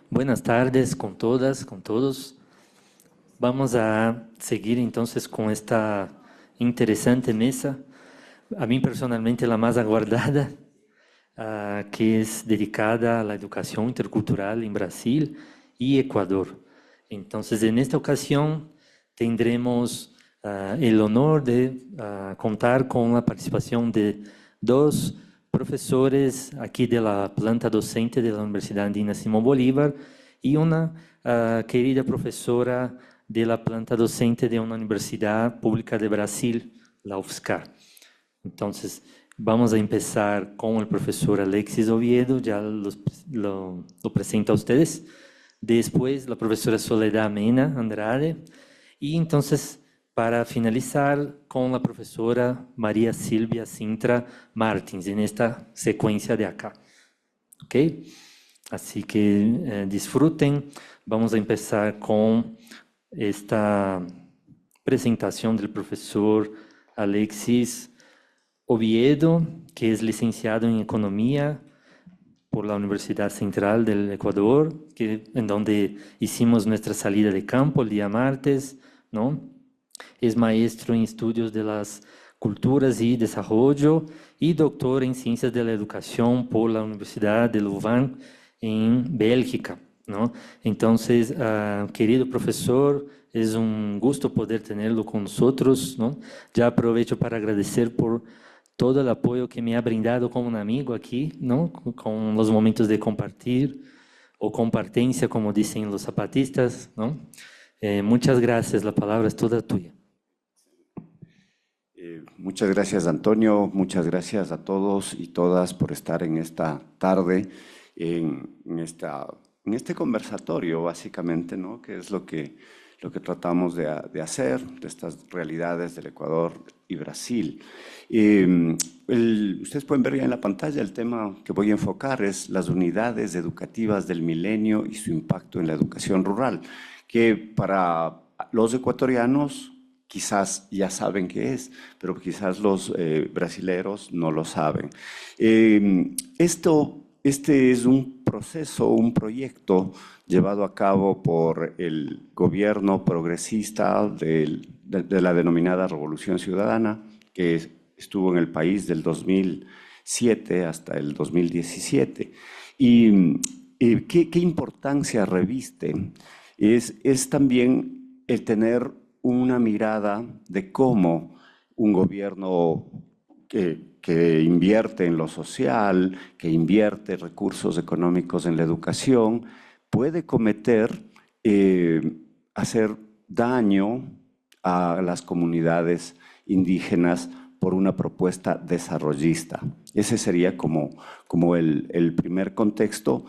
Buenas tardes con todas, con todos. Vamos a seguir entonces con esta interesante mesa, a mí personalmente la más aguardada, que es dedicada a la educación intercultural en Brasil y Ecuador. Entonces, en esta ocasión tendremos el honor de contar con la participación de dos profesores aquí de la planta docente de la Universidad Andina Simón Bolívar y una querida profesora de la planta docente de una universidad pública de Brasil, la UFSCar. Entonces, vamos a empezar con el profesor Alexis Oviedo, ya lo presento a ustedes. Después, la profesora Soledad Mena Andrade. Y entonces, para finalizar, con la profesora María Silvia Sintra Martins, en esta secuencia de acá. ¿Ok? Así que disfruten. Vamos a empezar con esta presentación del profesor Alexis Oviedo, que es licenciado en Economía por la Universidad Central del Ecuador, en donde hicimos nuestra salida de campo el día martes, ¿no? Es maestro en estudios de las culturas y desarrollo y doctor en ciencias de la educación por la Universidad de Louvain en Bélgica, ¿no? Entonces, querido profesor, es un gusto poder tenerlo con nosotros, ¿no? Ya aprovecho para agradecer por todo el apoyo que me ha brindado como un amigo aquí, ¿no? Con los momentos de compartir o compartencia, como dicen los zapatistas, ¿no? Muchas gracias, la palabra es toda tuya. Muchas gracias, Antonio. Muchas gracias a todos y todas por estar en esta tarde, en este conversatorio, básicamente, ¿no? Que es lo que tratamos de hacer, de estas realidades del Ecuador y Brasil. Ustedes pueden ver ya en la pantalla el tema que voy a enfocar es las unidades educativas del milenio y su impacto en la educación rural, que para los ecuatorianos quizás ya saben qué es, pero quizás los brasileros no lo saben. Este es un proceso, un proyecto llevado a cabo por el gobierno progresista de la denominada Revolución Ciudadana, que estuvo en el país del 2007 hasta el 2017. ¿Qué importancia reviste? Es también el tener una mirada de cómo un gobierno que invierte en lo social, que invierte recursos económicos en la educación, puede hacer daño a las comunidades indígenas por una propuesta desarrollista. Ese sería como el primer contexto.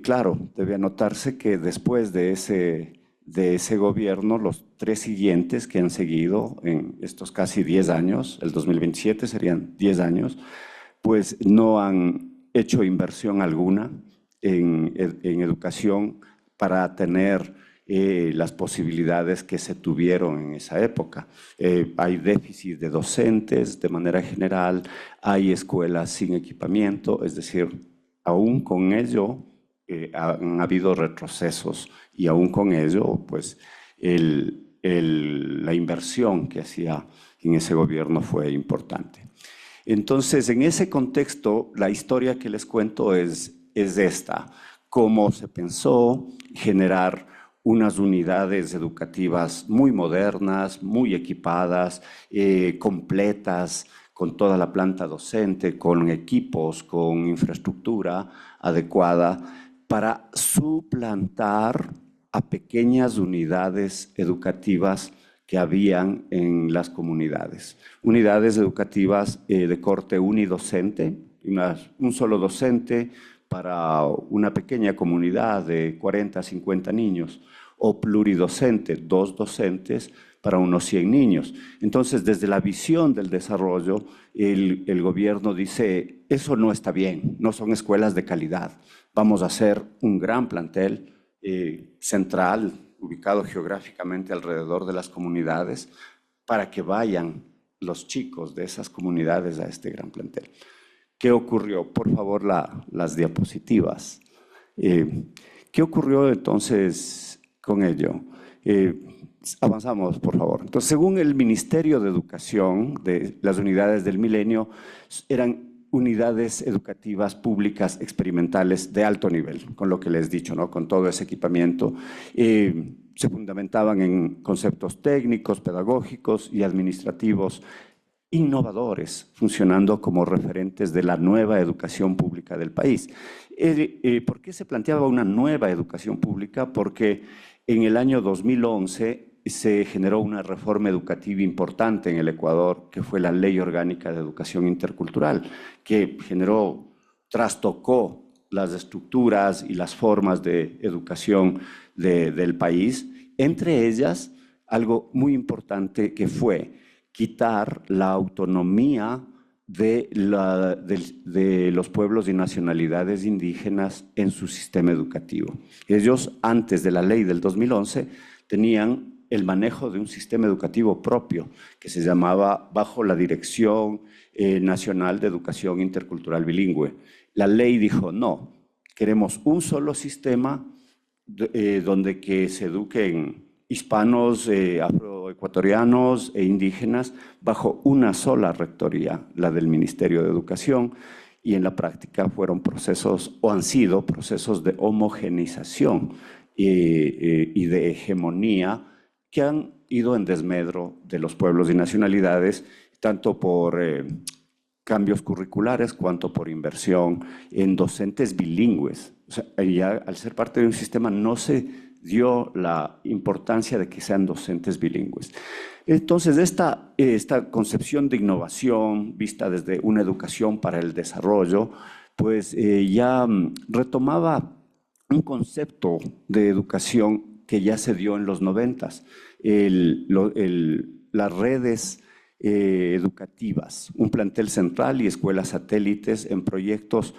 Claro, debe anotarse que después de ese gobierno, los tres siguientes que han seguido en estos casi 10 años, el 2027 serían 10 años, pues no han hecho inversión alguna en educación para tener las posibilidades que se tuvieron en esa época. Hay déficit de docentes de manera general, hay escuelas sin equipamiento, es decir, aún con ello han habido retrocesos y aún con ello, pues la inversión que hacía en ese gobierno fue importante. Entonces, en ese contexto, la historia que les cuento es esta, cómo se pensó generar unas unidades educativas muy modernas, muy equipadas, completas, con toda la planta docente, con equipos, con infraestructura adecuada, para suplantar a pequeñas unidades educativas que habían en las comunidades. Unidades educativas de corte unidocente, un solo docente para una pequeña comunidad de 40 a 50 niños, o pluridocente, dos docentes para unos 100 niños. Entonces, desde la visión del desarrollo, el gobierno dice, eso no está bien, no son escuelas de calidad. Vamos a hacer un gran plantel central, ubicado geográficamente alrededor de las comunidades, para que vayan los chicos de esas comunidades a este gran plantel. ¿Qué ocurrió? Por favor, las diapositivas. ¿Qué ¿Qué ocurrió entonces con ello? Avanzamos, por favor. Entonces, según el Ministerio de Educación, de las unidades del milenio eran unidades educativas públicas experimentales de alto nivel, con lo que les he dicho, ¿no? Con todo ese equipamiento. Se fundamentaban en conceptos técnicos, pedagógicos y administrativos innovadores, funcionando como referentes de la nueva educación pública del país. ¿Por qué se planteaba una nueva educación pública? Porque en el año 2011 se generó una reforma educativa importante en el Ecuador, que fue la Ley Orgánica de Educación Intercultural, que trastocó las estructuras y las formas de educación del país, entre ellas algo muy importante que fue quitar la autonomía de los pueblos y nacionalidades indígenas en su sistema educativo. Ellos, antes de la ley del 2011, tenían el manejo de un sistema educativo propio que se llamaba bajo la Dirección Nacional de Educación Intercultural Bilingüe. La ley dijo, no, queremos un solo sistema donde que se eduquen hispanos, afroecuatorianos e indígenas bajo una sola rectoría, la del Ministerio de Educación, y en la práctica fueron procesos, o han sido procesos de homogeneización y de hegemonía que han ido en desmedro de los pueblos y nacionalidades, tanto por cambios curriculares cuanto por inversión en docentes bilingües. O sea, ya al ser parte de un sistema no se dio la importancia de que sean docentes bilingües. Entonces, esta concepción de innovación vista desde una educación para el desarrollo, pues ya retomaba un concepto de educación que ya se dio en los 90s, las redes educativas, un plantel central y escuelas satélites en proyectos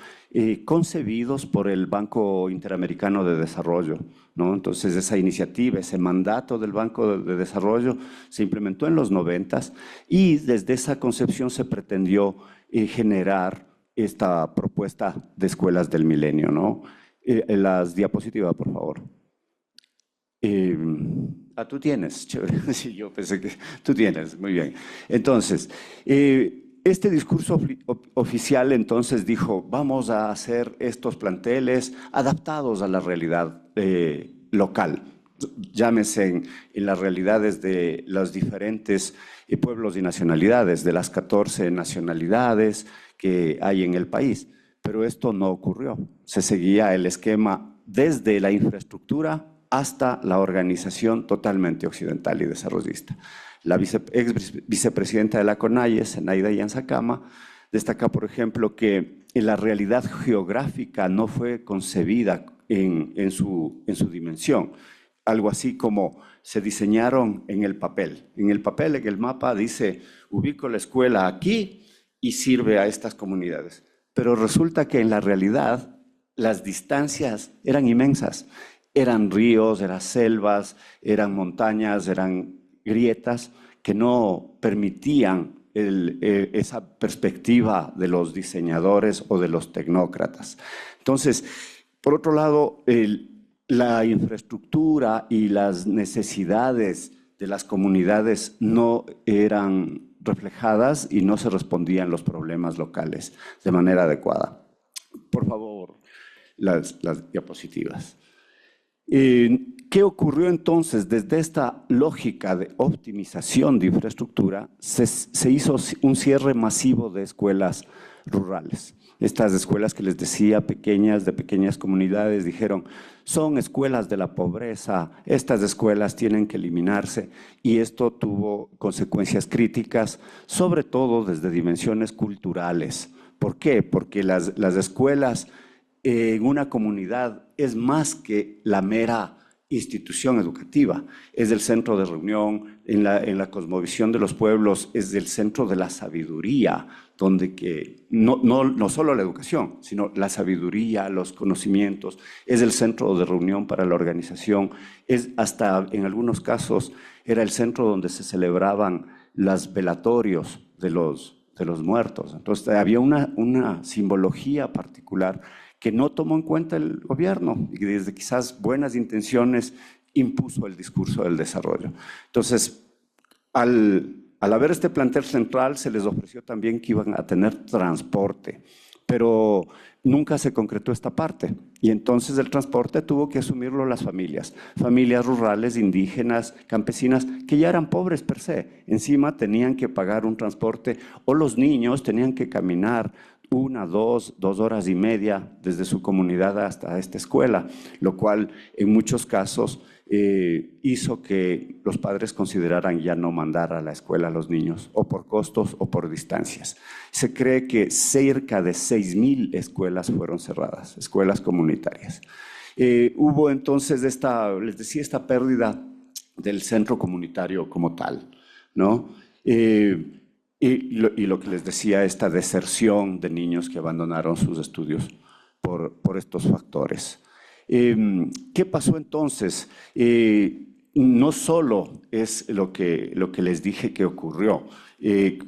concebidos por el Banco Interamericano de Desarrollo, ¿no? Entonces esa iniciativa, ese mandato del Banco de Desarrollo se implementó en los 90s y desde esa concepción se pretendió generar esta propuesta de escuelas del milenio, ¿no? Las diapositivas, por favor. Tú tienes, chévere. Sí, yo pensé que tú tienes, muy bien. Entonces, este discurso oficial entonces dijo, vamos a hacer estos planteles adaptados a la realidad local. Llámese en las realidades de los diferentes pueblos y nacionalidades, de las 14 nacionalidades que hay en el país. Pero esto no ocurrió. Se seguía el esquema desde la infraestructura hasta la organización totalmente occidental y desarrollista. La ex vicepresidenta de la CONAIE, Zenaida Yanzacama, destaca, por ejemplo, que la realidad geográfica no fue concebida en su dimensión. Algo así como se diseñaron en el papel. En el papel, en el mapa, dice, ubico la escuela aquí y sirve a estas comunidades. Pero resulta que en la realidad las distancias eran inmensas. Eran ríos, eran selvas, eran montañas, eran grietas que no permitían esa perspectiva de los diseñadores o de los tecnócratas. Entonces, por otro lado, la infraestructura y las necesidades de las comunidades no eran reflejadas y no se respondían los problemas locales de manera adecuada. Por favor, las diapositivas. ¿Qué ocurrió entonces? Desde esta lógica de optimización de infraestructura, se hizo un cierre masivo de escuelas rurales. Estas escuelas que les decía, pequeñas, de pequeñas comunidades, dijeron, son escuelas de la pobreza, estas escuelas tienen que eliminarse, y esto tuvo consecuencias críticas, sobre todo desde dimensiones culturales. ¿Por qué? Porque las escuelas en una comunidad es más que la mera institución educativa, es el centro de reunión, en la cosmovisión de los pueblos, es el centro de la sabiduría, donde que no solo la educación, sino la sabiduría, los conocimientos, es el centro de reunión para la organización, es hasta en algunos casos era el centro donde se celebraban los velatorios de los muertos. Entonces había una simbología particular que no tomó en cuenta el gobierno y desde quizás buenas intenciones impuso el discurso del desarrollo. Entonces, al haber este plantel central, se les ofreció también que iban a tener transporte, pero nunca se concretó esta parte. Y entonces el transporte tuvo que asumirlo las familias rurales, indígenas, campesinas, que ya eran pobres per se. Encima tenían que pagar un transporte, o los niños tenían que caminar 1, 2 horas y media desde su comunidad hasta esta escuela, lo cual en muchos casos hizo que los padres consideraran ya no mandar a la escuela a los niños, o por costos o por distancias. Se cree que cerca de 6,000 escuelas fueron cerradas, escuelas comunitarias. Hubo entonces les decía, esta pérdida del centro comunitario como tal, ¿no? Y lo que les decía, esta deserción de niños que abandonaron sus estudios por estos factores. ¿Qué pasó entonces? No solo es lo que les dije que ocurrió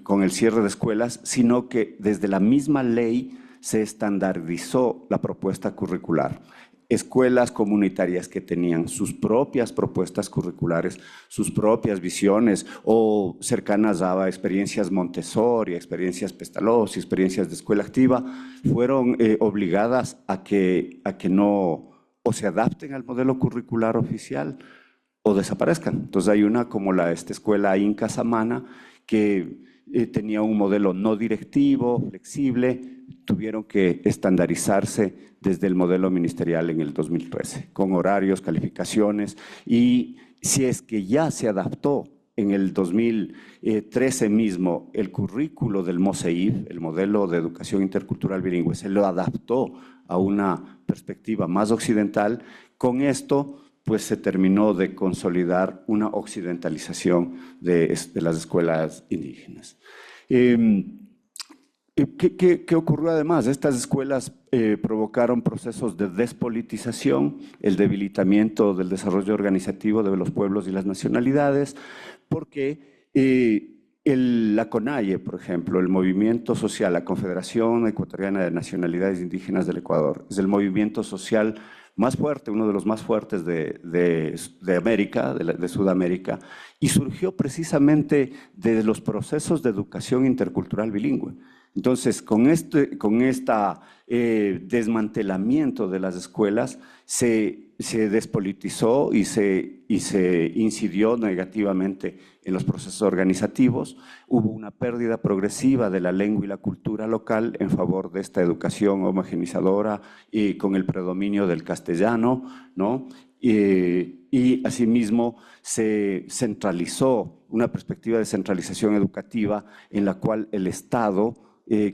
con el cierre de escuelas, sino que desde la misma ley se estandarizó la propuesta curricular. Escuelas comunitarias que tenían sus propias propuestas curriculares, sus propias visiones, o cercanas a experiencias Montessori, experiencias Pestalozzi, experiencias de escuela activa, fueron obligadas a que no o se adapten al modelo curricular oficial o desaparezcan. Entonces hay una como esta escuela Inca Samana, que tenía un modelo no directivo, flexible, tuvieron que estandarizarse desde el modelo ministerial en el 2013, con horarios, calificaciones, y si es que ya se adaptó en el 2013 mismo el currículo del MOSEIB, el modelo de educación intercultural bilingüe, se lo adaptó a una perspectiva más occidental. Con esto pues se terminó de consolidar una occidentalización de las escuelas indígenas. ¿Qué ocurrió además? Estas escuelas provocaron procesos de despolitización, el debilitamiento del desarrollo organizativo de los pueblos y las nacionalidades, porque la CONAIE, por ejemplo, el movimiento social, la Confederación Ecuatoriana de Nacionalidades Indígenas del Ecuador, es el movimiento social más fuerte, uno de los más fuertes de América, de Sudamérica, y surgió precisamente de los procesos de educación intercultural bilingüe. Entonces, con este desmantelamiento de las escuelas, se despolitizó y se incidió negativamente en los procesos organizativos. Hubo una pérdida progresiva de la lengua y la cultura local en favor de esta educación homogenizadora y con el predominio del castellano, ¿no? Y asimismo se centralizó una perspectiva de centralización educativa en la cual el Estado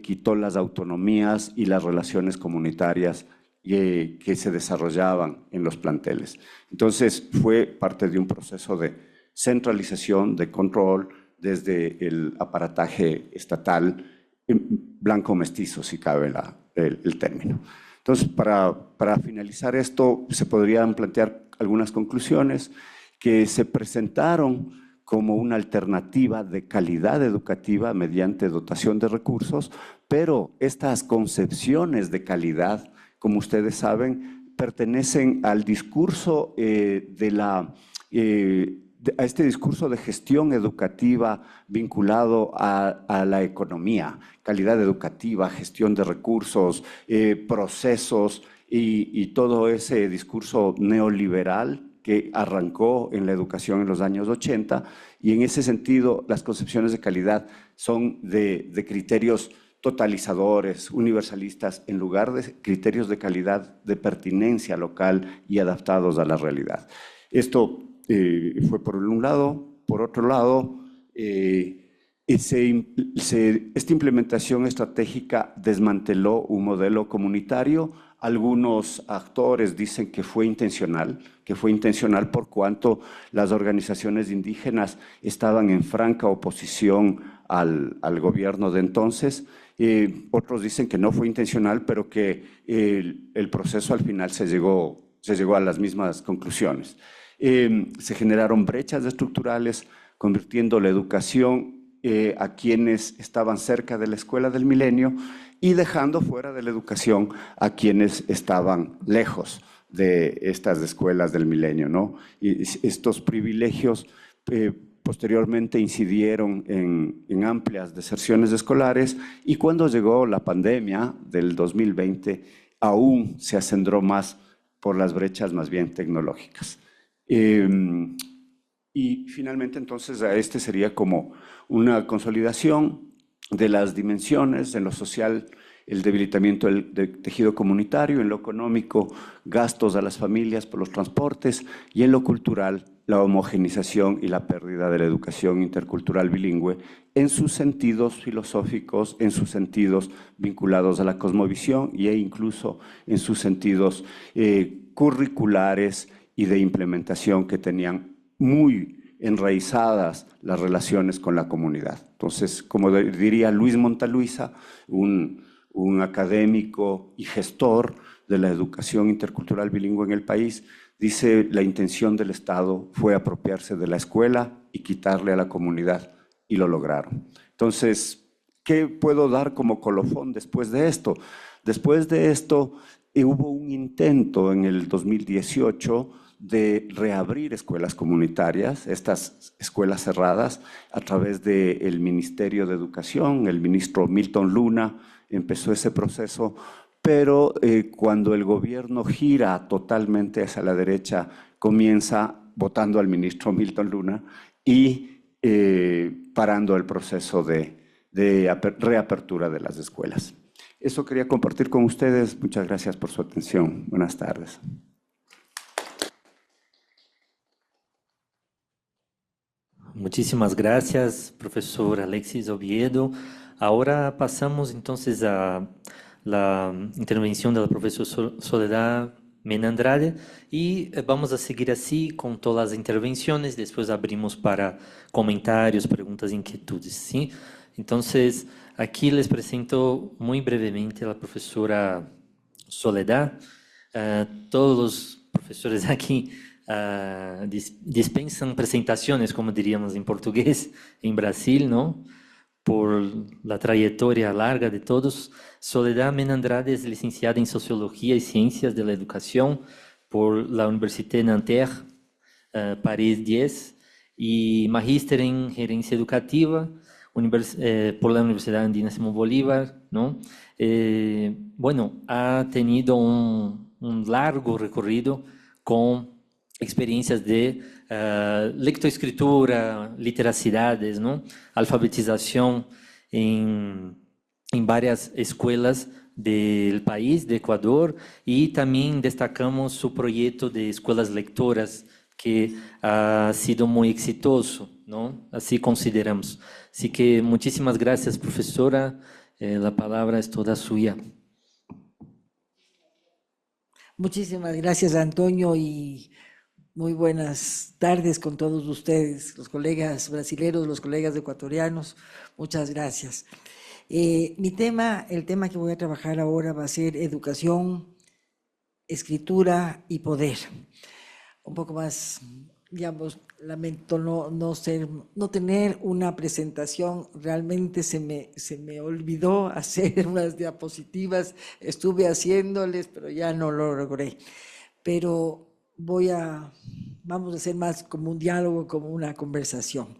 quitó las autonomías y las relaciones comunitarias que se desarrollaban en los planteles. Entonces fue parte de un proceso de centralización, de control desde el aparataje estatal, blanco mestizo, si cabe el término. Entonces, para finalizar esto, se podrían plantear algunas conclusiones que se presentaron como una alternativa de calidad educativa mediante dotación de recursos, pero estas concepciones de calidad, como ustedes saben, pertenecen al discurso a este discurso de gestión educativa vinculado a la economía, calidad educativa, gestión de recursos, procesos y todo ese discurso neoliberal que arrancó en la educación en los años 80, y en ese sentido las concepciones de calidad son de criterios totalizadores, universalistas, en lugar de criterios de calidad de pertinencia local y adaptados a la realidad. Esto fue por un lado. Por otro lado, esta implementación estratégica desmanteló un modelo comunitario. Algunos actores dicen que fue intencional por cuanto las organizaciones indígenas estaban en franca oposición al gobierno de entonces. Otros dicen que no fue intencional, pero que el proceso al final se llegó a las mismas conclusiones. Se generaron brechas estructurales, convirtiendo la educación a quienes estaban cerca de la escuela del milenio y dejando fuera de la educación a quienes estaban lejos de estas escuelas del milenio, ¿no? Y estos privilegios posteriormente incidieron en amplias deserciones escolares y cuando llegó la pandemia del 2020 aún se acendraó más por las brechas más bien tecnológicas. Y finalmente entonces a este sería como una consolidación de las dimensiones en lo social, el debilitamiento del tejido comunitario, en lo económico, gastos a las familias por los transportes y en lo cultural, la homogenización y la pérdida de la educación intercultural bilingüe en sus sentidos filosóficos, en sus sentidos vinculados a la cosmovisión e incluso en sus sentidos curriculares y de implementación que tenían muy enraizadas las relaciones con la comunidad. Entonces, como diría Luis Montaluisa, un académico y gestor de la educación intercultural bilingüe en el país, dice, la intención del Estado fue apropiarse de la escuela y quitarle a la comunidad, y lo lograron. Entonces, ¿qué puedo dar como colofón después de esto? Después de esto, hubo un intento en el 2018 de reabrir escuelas comunitarias, estas escuelas cerradas, a través del Ministerio de Educación. El ministro Milton Luna empezó ese proceso, pero cuando el gobierno gira totalmente hacia la derecha, comienza votando al ministro Milton Luna y parando el proceso de reapertura de las escuelas. Eso quería compartir con ustedes. Muchas gracias por su atención. Buenas tardes. Muchísimas gracias, profesor Alexis Oviedo. Ahora pasamos entonces a la intervención de la profesora Soledad Mena Andrade y vamos a seguir así con todas las intervenciones. Después abrimos para comentarios, preguntas, inquietudes, ¿sí? Entonces, aquí les presento muy brevemente a la profesora Soledad. Todos los profesores aquí dispensan presentaciones, como diríamos en portugués, en Brasil, ¿no? Por la trayectoria larga de todos. Soledad Mena Andrade es licenciada en Sociología y Ciencias de la Educación por la Université Nanterre, París 10, y magíster en Gerencia Educativa por la Universidad Andina Simón Bolívar, ¿no? Bueno, ha tenido un largo recorrido con experiencias de lectoescritura, literacidades, ¿no? Alfabetización en varias escuelas del país, de Ecuador, y también destacamos su proyecto de escuelas lectoras, que ha sido muy exitoso, ¿no? Así consideramos. Así que muchísimas gracias, profesora. La palabra es toda suya. Muchísimas gracias, Antonio, y muy buenas tardes con todos ustedes, los colegas brasileños, los colegas ecuatorianos. Muchas gracias. El tema que voy a trabajar ahora va a ser educación, escritura y poder. Un poco más, digamos, lamento no tener una presentación. Realmente se me olvidó hacer unas diapositivas, estuve haciéndoles, pero ya no lo logré. Pero vamos a hacer más como un diálogo, como una conversación.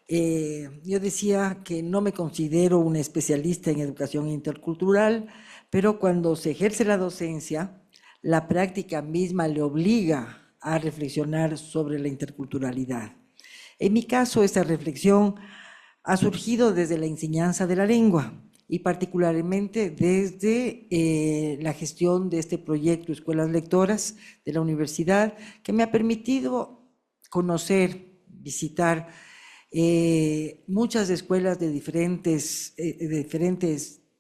Yo decía que no me considero una especialista en educación intercultural, pero cuando se ejerce la docencia, la práctica misma le obliga a reflexionar sobre la interculturalidad. En mi caso, esta reflexión ha surgido desde la enseñanza de la lengua y particularmente desde la gestión de este proyecto Escuelas Lectoras de la universidad, que me ha permitido conocer, visitar muchas escuelas de diferentes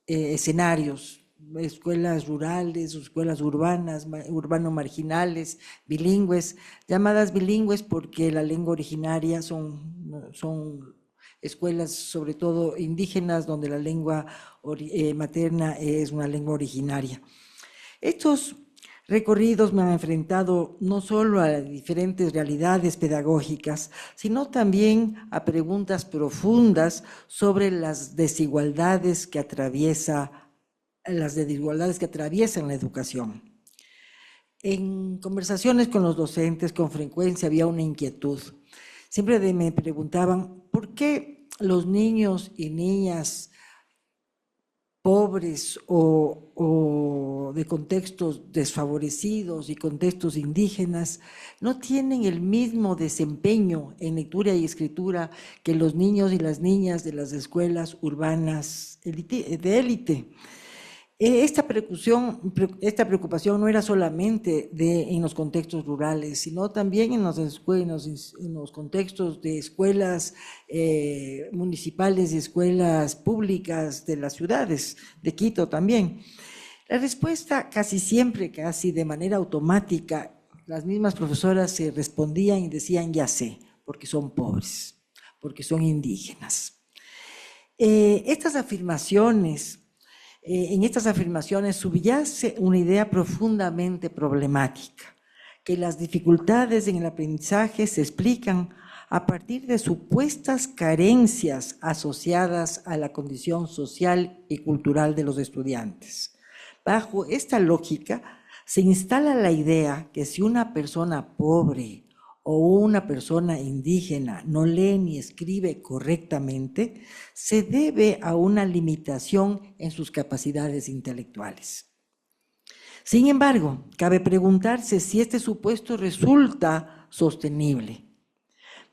escenarios, escuelas rurales, escuelas urbanas, urbano-marginales, bilingües, llamadas bilingües porque la lengua originaria son escuelas sobre todo indígenas donde la lengua materna es una lengua originaria. Estos recorridos me han enfrentado no solo a diferentes realidades pedagógicas, sino también a preguntas profundas sobre las desigualdades que atraviesan la educación. En conversaciones con los docentes, con frecuencia había una inquietud. Siempre me preguntaban, ¿por qué los niños y niñas pobres o de contextos desfavorecidos y contextos indígenas no tienen el mismo desempeño en lectura y escritura que los niños y las niñas de las escuelas urbanas de élite? Esta preocupación no era solamente en los contextos rurales, sino también en los contextos de escuelas municipales y escuelas públicas de las ciudades, de Quito también. La respuesta casi siempre, casi de manera automática, las mismas profesoras se respondían y decían, ya sé, porque son pobres, porque son indígenas. En estas afirmaciones subyace una idea profundamente problemática, que las dificultades en el aprendizaje se explican a partir de supuestas carencias asociadas a la condición social y cultural de los estudiantes. Bajo esta lógica se instala la idea que si una persona pobre o una persona indígena no lee ni escribe correctamente, se debe a una limitación en sus capacidades intelectuales. Sin embargo, cabe preguntarse si este supuesto resulta sostenible.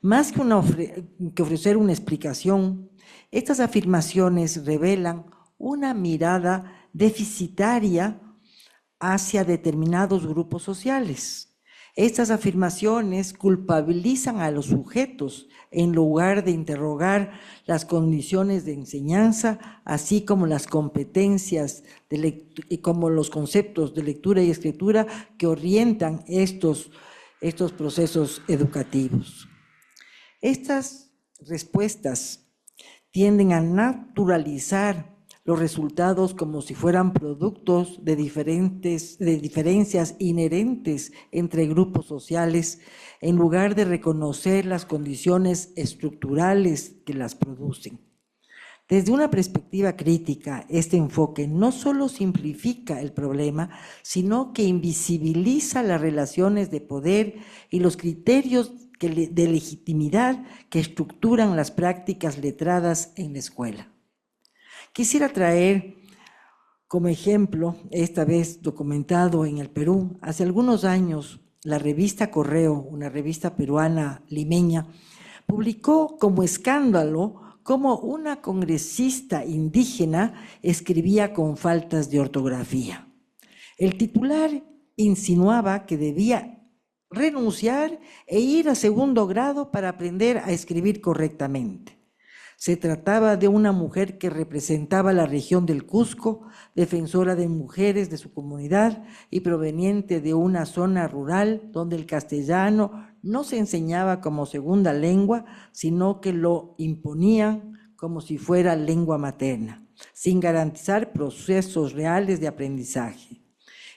Más que ofrecer una explicación, estas afirmaciones revelan una mirada deficitaria hacia determinados grupos sociales. Estas afirmaciones culpabilizan a los sujetos en lugar de interrogar las condiciones de enseñanza, así como las competencias y como los conceptos de lectura y escritura que orientan estos procesos educativos. Estas respuestas tienden a naturalizar los resultados como si fueran productos de diferencias inherentes entre grupos sociales, en lugar de reconocer las condiciones estructurales que las producen. Desde una perspectiva crítica, este enfoque no solo simplifica el problema, sino que invisibiliza las relaciones de poder y los criterios de legitimidad que estructuran las prácticas letradas en la escuela. Quisiera traer como ejemplo, esta vez documentado en el Perú, hace algunos años, la revista Correo, una revista peruana limeña, publicó como escándalo cómo una congresista indígena escribía con faltas de ortografía. El titular insinuaba que debía renunciar e ir a segundo grado para aprender a escribir correctamente. Se trataba de una mujer que representaba la región del Cusco, defensora de mujeres de su comunidad y proveniente de una zona rural donde el castellano no se enseñaba como segunda lengua, sino que lo imponían como si fuera lengua materna, sin garantizar procesos reales de aprendizaje.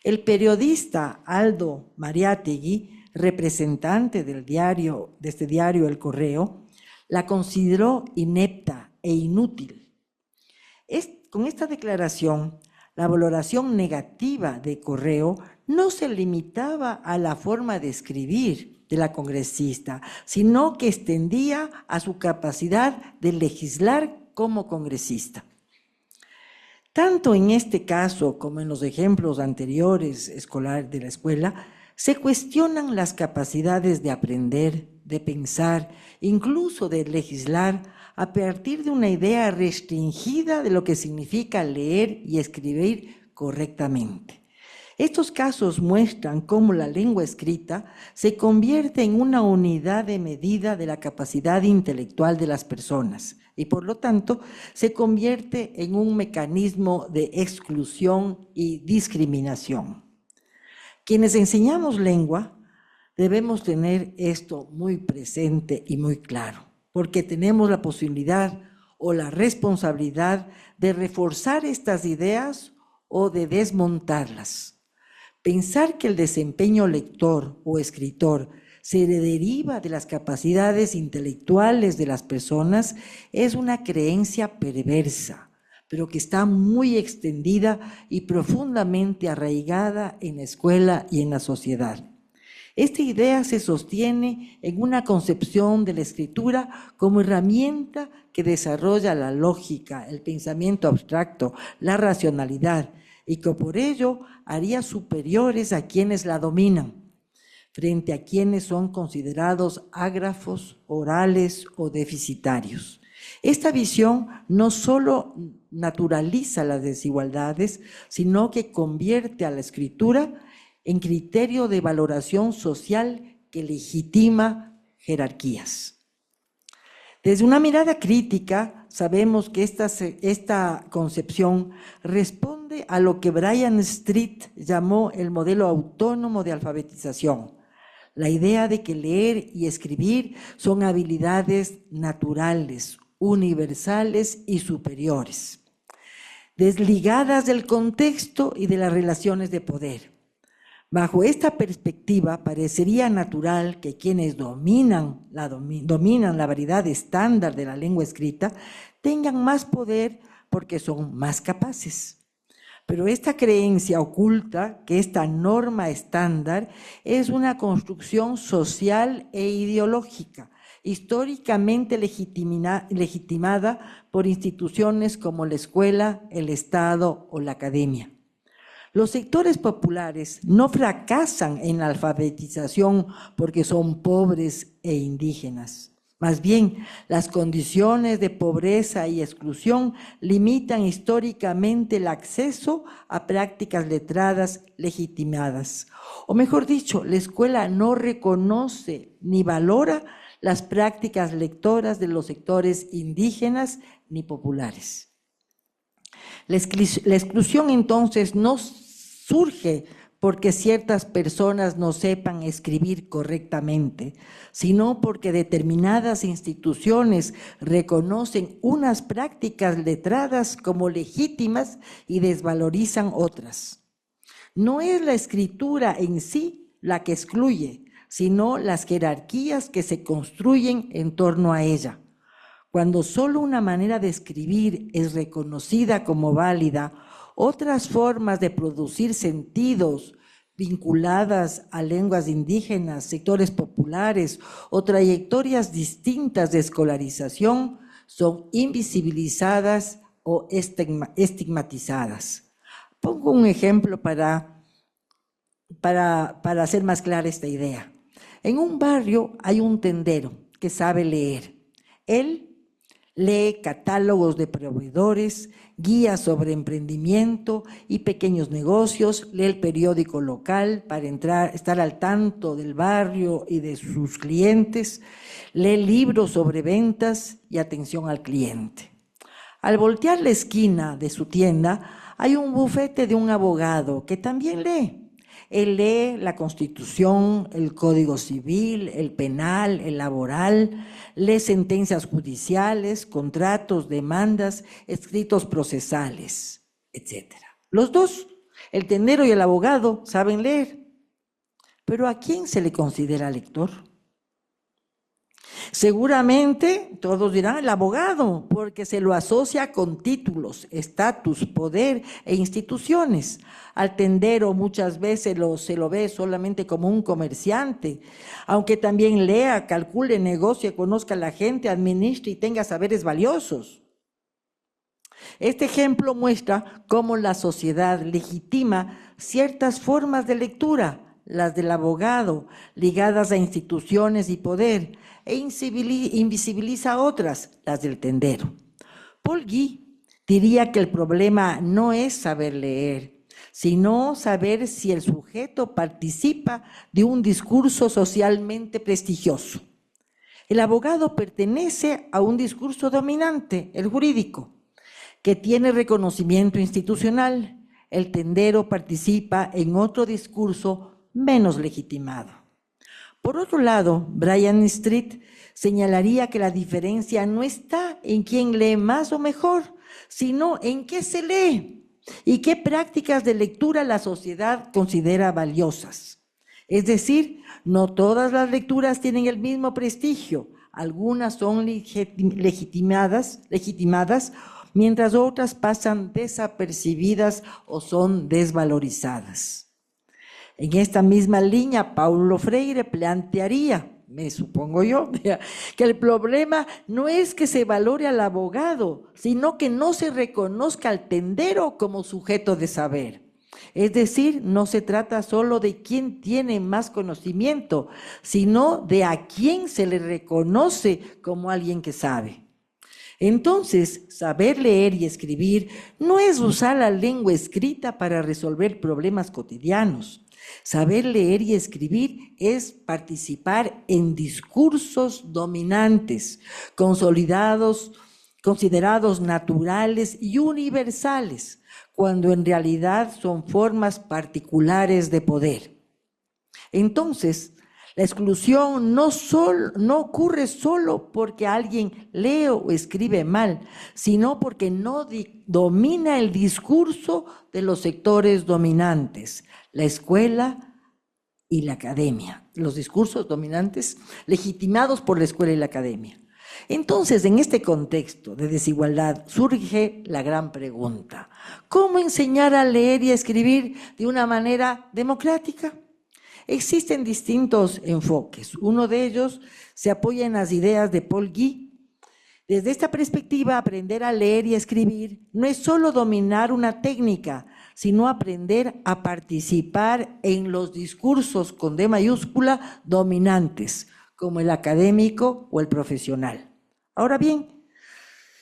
El periodista Aldo Mariátegui, representante de este diario El Correo, la consideró inepta e inútil. Con esta declaración, la valoración negativa de Correo no se limitaba a la forma de escribir de la congresista, sino que extendía a su capacidad de legislar como congresista. Tanto en este caso como en los ejemplos anteriores escolares de la escuela, se cuestionan las capacidades de aprender, de pensar, incluso de legislar, a partir de una idea restringida de lo que significa leer y escribir correctamente. Estos casos muestran cómo la lengua escrita se convierte en una unidad de medida de la capacidad intelectual de las personas y, por lo tanto, se convierte en un mecanismo de exclusión y discriminación. Quienes enseñamos lengua debemos tener esto muy presente y muy claro, porque tenemos la posibilidad o la responsabilidad de reforzar estas ideas o de desmontarlas. Pensar que el desempeño lector o escritor se deriva de las capacidades intelectuales de las personas es una creencia perversa, pero que está muy extendida y profundamente arraigada en la escuela y en la sociedad. Esta idea se sostiene en una concepción de la escritura como herramienta que desarrolla la lógica, el pensamiento abstracto, la racionalidad, y que por ello haría superiores a quienes la dominan, frente a quienes son considerados ágrafos, orales o deficitarios. Esta visión no solo naturaliza las desigualdades, sino que convierte a la escritura en criterio de valoración social que legitima jerarquías. Desde una mirada crítica, sabemos que esta concepción responde a lo que Bryant Street llamó el modelo autónomo de alfabetización, la idea de que leer y escribir son habilidades naturales, universales y superiores, desligadas del contexto y de las relaciones de poder. Bajo esta perspectiva, parecería natural que quienes dominan la variedad estándar de la lengua escrita tengan más poder porque son más capaces. Pero esta creencia oculta que esta norma estándar es una construcción social e ideológica, históricamente legitimada por instituciones como la escuela, el Estado o la academia. Los sectores populares no fracasan en la alfabetización porque son pobres e indígenas. Más bien, las condiciones de pobreza y exclusión limitan históricamente el acceso a prácticas letradas legitimadas. O mejor dicho, la escuela no reconoce ni valora las prácticas lectoras de los sectores indígenas ni populares. La exclusión entonces no surge porque ciertas personas no sepan escribir correctamente, sino porque determinadas instituciones reconocen unas prácticas letradas como legítimas y desvalorizan otras. No es la escritura en sí la que excluye, sino las jerarquías que se construyen en torno a ella. Cuando solo una manera de escribir es reconocida como válida, otras formas de producir sentidos vinculadas a lenguas indígenas, sectores populares o trayectorias distintas de escolarización son invisibilizadas o estigmatizadas. Pongo un ejemplo para hacer más clara esta idea. En un barrio hay un tendero que sabe leer. Él lee catálogos de proveedores, guías sobre emprendimiento y pequeños negocios, lee el periódico local para estar al tanto del barrio y de sus clientes, lee libros sobre ventas y atención al cliente. Al voltear la esquina de su tienda, hay un bufete de un abogado que también lee. Él lee la Constitución, el Código Civil, el penal, el laboral, lee sentencias judiciales, contratos, demandas, escritos procesales, etc. Los dos, el tendero y el abogado, saben leer. Pero ¿a quién se le considera lector? Seguramente todos dirán el abogado, porque se lo asocia con títulos, estatus, poder e instituciones. Al tendero muchas veces se lo ve solamente como un comerciante, aunque también lea, calcule, negocie, conozca a la gente, administre y tenga saberes valiosos. Este ejemplo muestra cómo la sociedad legitima ciertas formas de lectura, las del abogado, ligadas a instituciones y poder, e invisibiliza otras, las del tendero. Paul Guy diría que el problema no es saber leer, sino saber si el sujeto participa de un discurso socialmente prestigioso. El abogado pertenece a un discurso dominante, el jurídico, que tiene reconocimiento institucional. El tendero participa en otro discurso menos legitimado. Por otro lado, Bryant Street señalaría que la diferencia no está en quién lee más o mejor, sino en qué se lee. ¿Y qué prácticas de lectura la sociedad considera valiosas? Es decir, no todas las lecturas tienen el mismo prestigio. Algunas son legitimadas, mientras otras pasan desapercibidas o son desvalorizadas. En esta misma línea, Paulo Freire plantearía, me supongo yo, que el problema no es que se valore al abogado, sino que no se reconozca al tendero como sujeto de saber. Es decir, no se trata solo de quién tiene más conocimiento, sino de a quién se le reconoce como alguien que sabe. Entonces, saber leer y escribir no es usar la lengua escrita para resolver problemas cotidianos. Saber leer y escribir es participar en discursos dominantes, considerados naturales y universales, cuando en realidad son formas particulares de poder. Entonces, la exclusión no ocurre solo porque alguien lee o escribe mal, sino porque no domina el discurso de los sectores dominantes, la escuela y la academia, los discursos dominantes legitimados por la escuela y la academia. Entonces, en este contexto de desigualdad surge la gran pregunta: ¿cómo enseñar a leer y a escribir de una manera democrática? Existen distintos enfoques. Uno de ellos se apoya en las ideas de Paul Guy. Desde esta perspectiva, aprender a leer y a escribir no es solo dominar una técnica, sino aprender a participar en los discursos con D mayúscula dominantes, como el académico o el profesional. Ahora bien,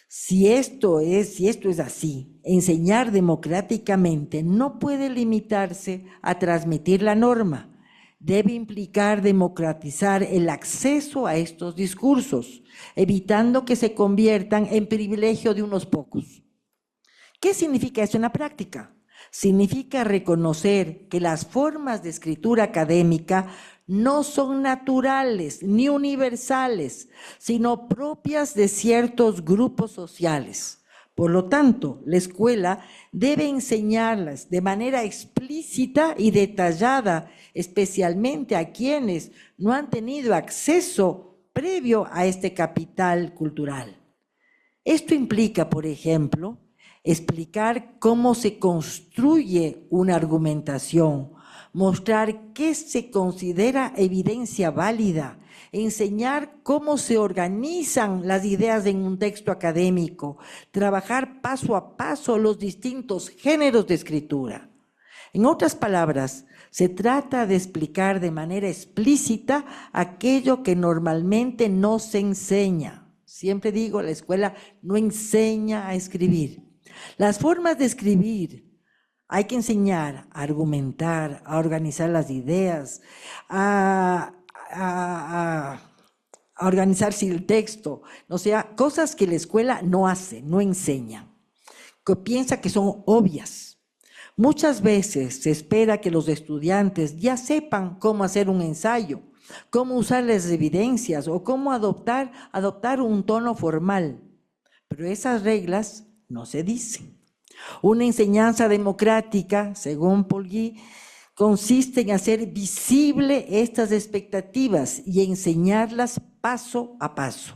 si esto es así, enseñar democráticamente no puede limitarse a transmitir la norma. Debe implicar democratizar el acceso a estos discursos, evitando que se conviertan en privilegio de unos pocos. ¿Qué significa esto en la práctica? Significa reconocer que las formas de escritura académica no son naturales ni universales, sino propias de ciertos grupos sociales. Por lo tanto, la escuela debe enseñarlas de manera explícita y detallada, especialmente a quienes no han tenido acceso previo a este capital cultural. Esto implica, por ejemplo, explicar cómo se construye una argumentación, mostrar qué se considera evidencia válida, enseñar cómo se organizan las ideas en un texto académico, trabajar paso a paso los distintos géneros de escritura. En otras palabras, se trata de explicar de manera explícita aquello que normalmente no se enseña. Siempre digo, la escuela no enseña a escribir. Las formas de escribir hay que enseñar a argumentar, a organizar las ideas, a organizarse el texto, o sea, cosas que la escuela no hace, no enseña, que piensa que son obvias. Muchas veces se espera que los estudiantes ya sepan cómo hacer un ensayo, cómo usar las evidencias o cómo adoptar un tono formal, pero esas reglas no se dicen. Una enseñanza democrática, según Paul Guy, consiste en hacer visible estas expectativas y enseñarlas paso a paso.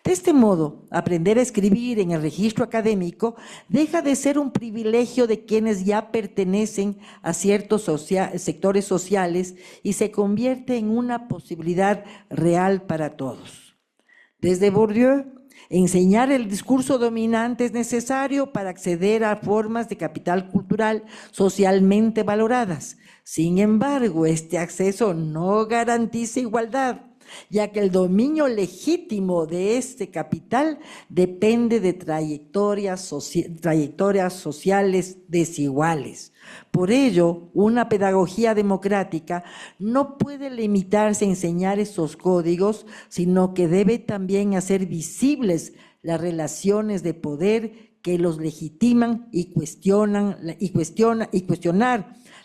De este modo, aprender a escribir en el registro académico deja de ser un privilegio de quienes ya pertenecen a ciertos sectores sociales y se convierte en una posibilidad real para todos. Desde Bourdieu, enseñar el discurso dominante es necesario para acceder a formas de capital cultural socialmente valoradas. Sin embargo, este acceso no garantiza igualdad, ya que el dominio legítimo de este capital depende de trayectorias sociales desiguales. Por ello, una pedagogía democrática no puede limitarse a enseñar esos códigos, sino que debe también hacer visibles las relaciones de poder que los legitiman y cuestionar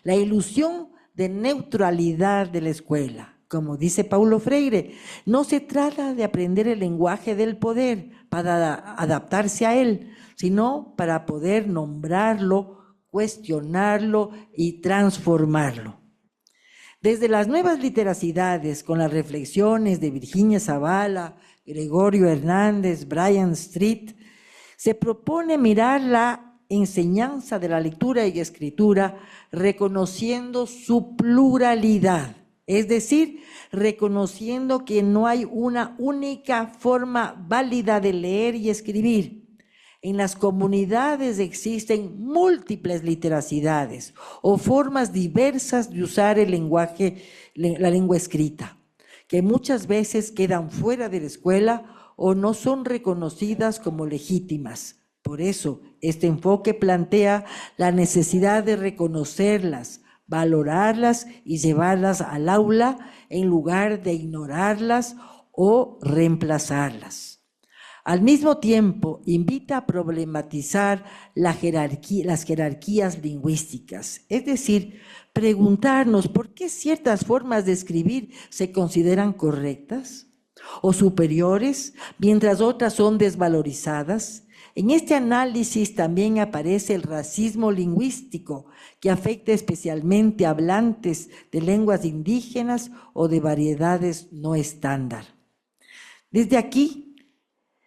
la ilusión de neutralidad de la escuela. Como dice Paulo Freire, no se trata de aprender el lenguaje del poder para adaptarse a él, sino para poder nombrarlo, cuestionarlo y transformarlo. Desde las nuevas literacidades, con las reflexiones de Virginia Zavala, Gregorio Hernández, Brian Street, se propone mirar la enseñanza de la lectura y escritura reconociendo su pluralidad, es decir, reconociendo que no hay una única forma válida de leer y escribir. En las comunidades existen múltiples literacidades o formas diversas de usar el lenguaje, la lengua escrita, que muchas veces quedan fuera de la escuela o no son reconocidas como legítimas. Por eso, este enfoque plantea la necesidad de reconocerlas, valorarlas y llevarlas al aula en lugar de ignorarlas o reemplazarlas. Al mismo tiempo, invita a problematizar las jerarquías lingüísticas, es decir, preguntarnos por qué ciertas formas de escribir se consideran correctas o superiores, mientras otras son desvalorizadas. En este análisis también aparece el racismo lingüístico, que afecta especialmente a hablantes de lenguas indígenas o de variedades no estándar. Desde aquí,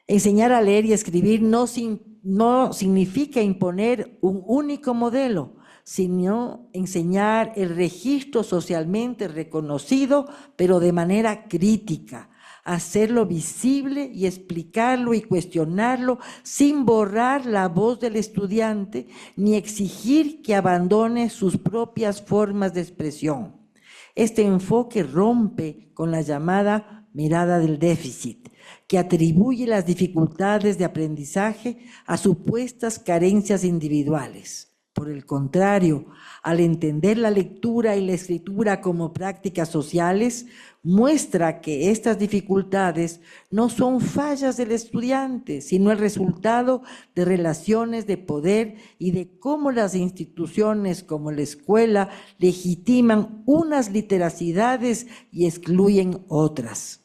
enseñar a leer y escribir no significa imponer un único modelo, sino enseñar el registro socialmente reconocido, pero de manera crítica, hacerlo visible y explicarlo y cuestionarlo sin borrar la voz del estudiante ni exigir que abandone sus propias formas de expresión. Este enfoque rompe con la llamada mirada del déficit, que atribuye las dificultades de aprendizaje a supuestas carencias individuales. Por el contrario, al entender la lectura y la escritura como prácticas sociales, muestra que estas dificultades no son fallas del estudiante, sino el resultado de relaciones de poder y de cómo las instituciones como la escuela legitiman unas literacidades y excluyen otras.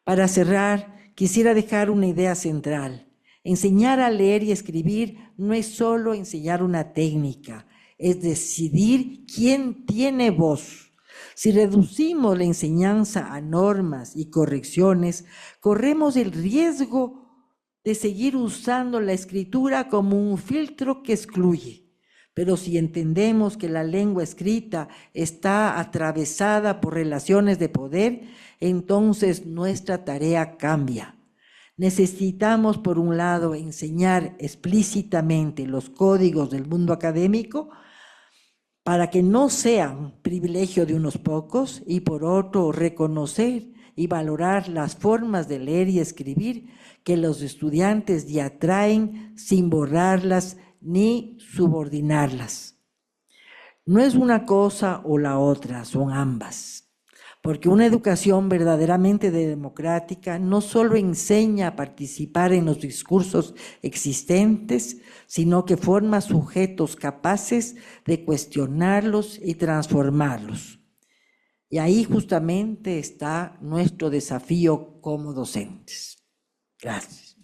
Para cerrar, quisiera dejar una idea central. Enseñar a leer y escribir no es solo enseñar una técnica, es decidir quién tiene voz. Si reducimos la enseñanza a normas y correcciones, corremos el riesgo de seguir usando la escritura como un filtro que excluye. Pero si entendemos que la lengua escrita está atravesada por relaciones de poder, entonces nuestra tarea cambia. Necesitamos, por un lado, enseñar explícitamente los códigos del mundo académico para que no sean privilegio de unos pocos, y por otro, reconocer y valorar las formas de leer y escribir que los estudiantes ya traen sin borrarlas ni subordinarlas. No es una cosa o la otra, son ambas. Porque una educación verdaderamente democrática no solo enseña a participar en los discursos existentes, sino que forma sujetos capaces de cuestionarlos y transformarlos. Y ahí justamente está nuestro desafío como docentes. Gracias.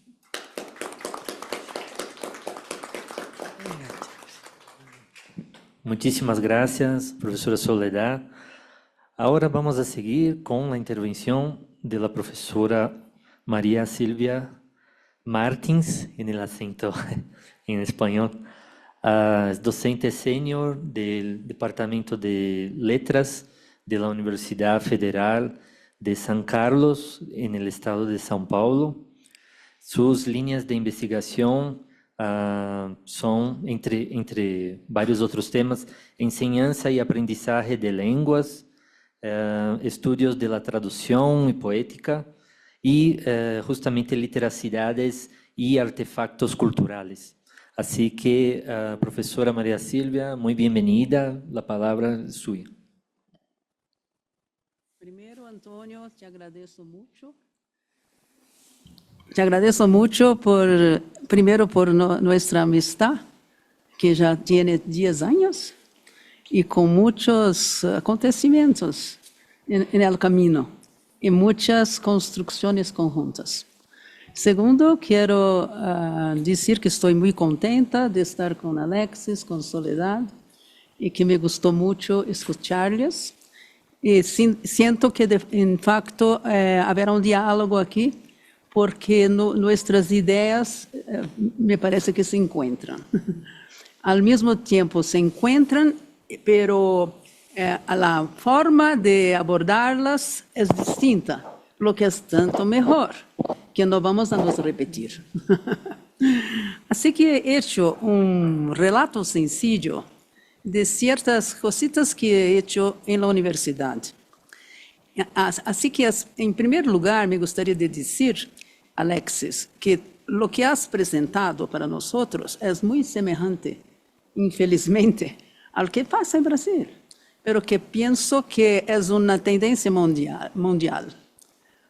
Muchísimas gracias, profesora Soledad. Ahora vamos a seguir con la intervención de la profesora María Silvia Martins, en el acento en español. Es docente senior del Departamento de Letras de la Universidad Federal de San Carlos, en el estado de São Paulo. Sus líneas de investigación son, entre varios otros temas, enseñanza y aprendizaje de lenguas, estudios de la traducción y poética y justamente literacidades y artefactos culturales. Así que, profesora María Silvia, muy bienvenida, la palabra es suya. Primero, Antonio, te agradezco mucho. Te agradezco mucho primero por nuestra amistad, que ya tiene 10 años. Y con muchos acontecimientos en el camino y muchas construcciones conjuntas. Segundo, quiero decir que estoy muy contenta de estar con Alexis, con Soledad, y que me gustó mucho escucharles. Y siento que, en facto, habrá un diálogo aquí, porque nuestras ideas me parece que se encuentran. Al mismo tiempo se encuentran, pero la forma de abordarlas es distinta, lo que es tanto mejor, que no vamos a nos repetir. Así que he hecho un relato sencillo de ciertas cositas que he hecho en la universidad. Así que, en primer lugar, me gustaría de decir, Alexis, que lo que has presentado para nosotros es muy semejante, infelizmente, al que pasa en Brasil, pero que pienso que es una tendencia mundial.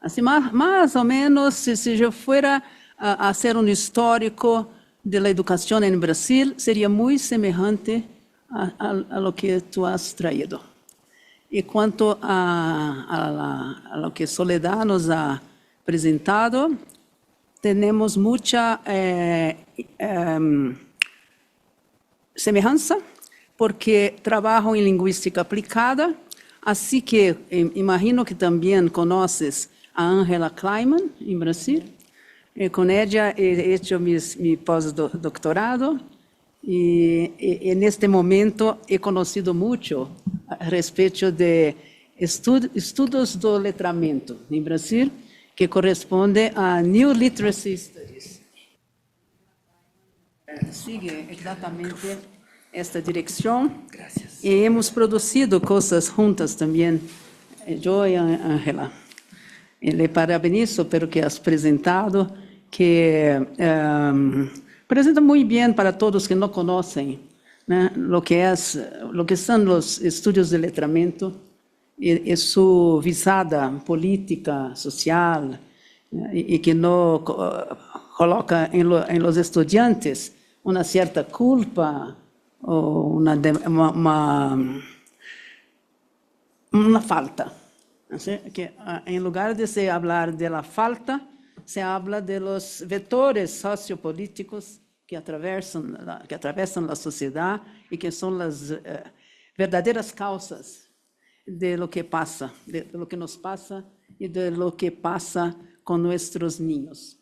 Así, más o menos, si yo fuera a hacer un histórico de la educación en Brasil, sería muy semejante a lo que tú has traído. Y cuanto a lo que Soledad nos ha presentado, tenemos mucha semejanza, porque trabajo en lingüística aplicada, así que imagino que también conoces a Angela Kleiman en Brasil. Con ella he hecho mi postdoctorado y en este momento he conocido mucho respecto de estudos do letramento en Brasil, que corresponde a New Literacy Studies. Sigue exactamente esta dirección. Gracias. Y hemos producido cosas juntas también, yo y Ángela. Le parabenizo pelo que has presentado, que presenta muy bien para todos que no conocen, ¿no? lo que son los estudios de letramento y su visada política, social, y que no coloca en los estudiantes una cierta culpa o una falta. Así que en lugar de se hablar de la falta, se habla de los vectores sociopolíticos que atravesan la sociedad y que son las verdaderas causas de lo que pasa, de lo que nos pasa y de lo que pasa con nuestros niños.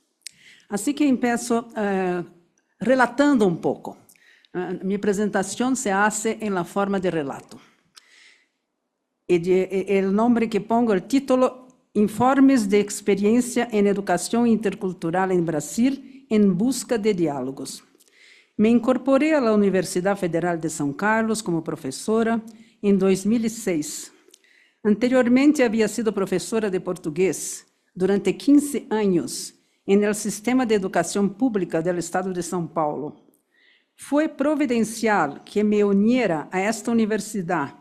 Así que empiezo relatando un poco. Mi presentación se hace en la forma de relato. El nombre que pongo, el título, Informes de Experiencia en Educación Intercultural en Brasil en busca de diálogos. Me incorporé a la Universidad Federal de São Carlos como profesora en 2006. Anteriormente había sido profesora de portugués durante 15 años en el Sistema de Educación Pública del Estado de São Paulo. Fue providencial que me uniera a esta universidad,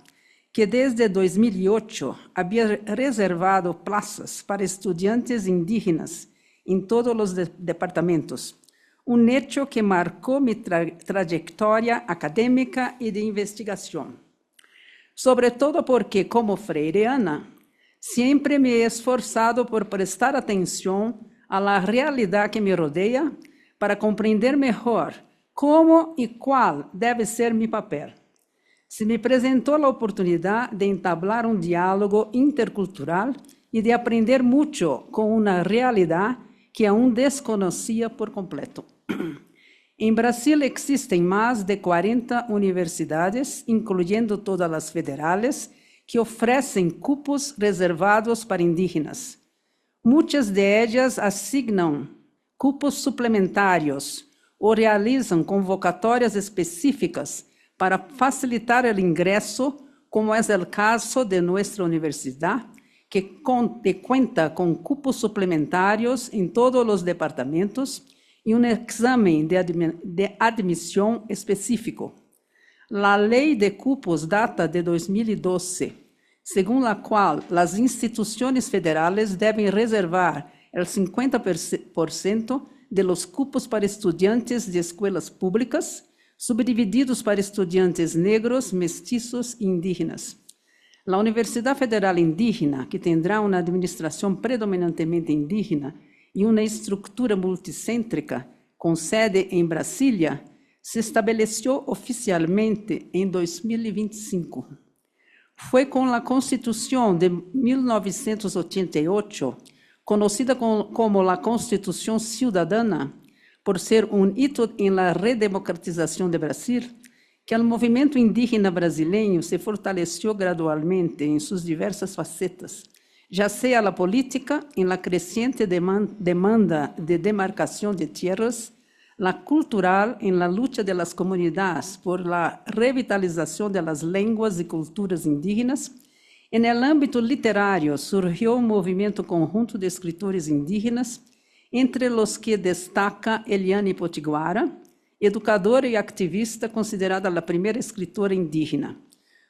que desde 2008 había reservado plazas para estudiantes indígenas en todos los departamentos, un hecho que marcó mi trayectoria académica y de investigación. Sobre todo porque, como freireana, siempre me he esforzado por prestar atención a la realidad que me rodea para comprender mejor cómo y cuál debe ser mi papel. Se me apresentou a oportunidade de entablar um diálogo intercultural e de aprender muito com uma realidade que aún desconhecia por completo. Em Brasil existem mais de 40 universidades, incluyendo todas as federales, que oferecem cupos reservados para indígenas. Muitas de elas assignam cupos suplementários ou realizam convocatórias específicas para facilitar o ingresso, como é o caso de nossa universidade, que conta com cupos suplementários em todos os departamentos e um exame de admissão específico. A lei de cupos data de 2012, segundo a qual as instituições federais devem reservar o 50% de los cupos para estudiantes de escolas públicas, subdivididos para estudiantes negros, mestiços e indígenas. A Universidade Federal Indígena, que tendrá uma administração predominantemente indígena, e uma estrutura multicêntrica com sede em Brasília, se estabeleceu oficialmente em 2025. Foi com a Constituição de 1988, conhecida como a Constituição Cidadana, por ser um hito em la redemocratização de Brasil, que o movimento indígena brasileiro se fortaleceu gradualmente em suas diversas facetas, já seja a política, em la crescente demanda de demarcação de tierras, la cultural, em la lucha de las comunidades por la revitalização de las línguas e culturas indígenas. En el ámbito literario surgiu um movimento conjunto de escritores indígenas, entre los que destaca Eliane Potiguara, educadora e activista considerada a primeira escritora indígena.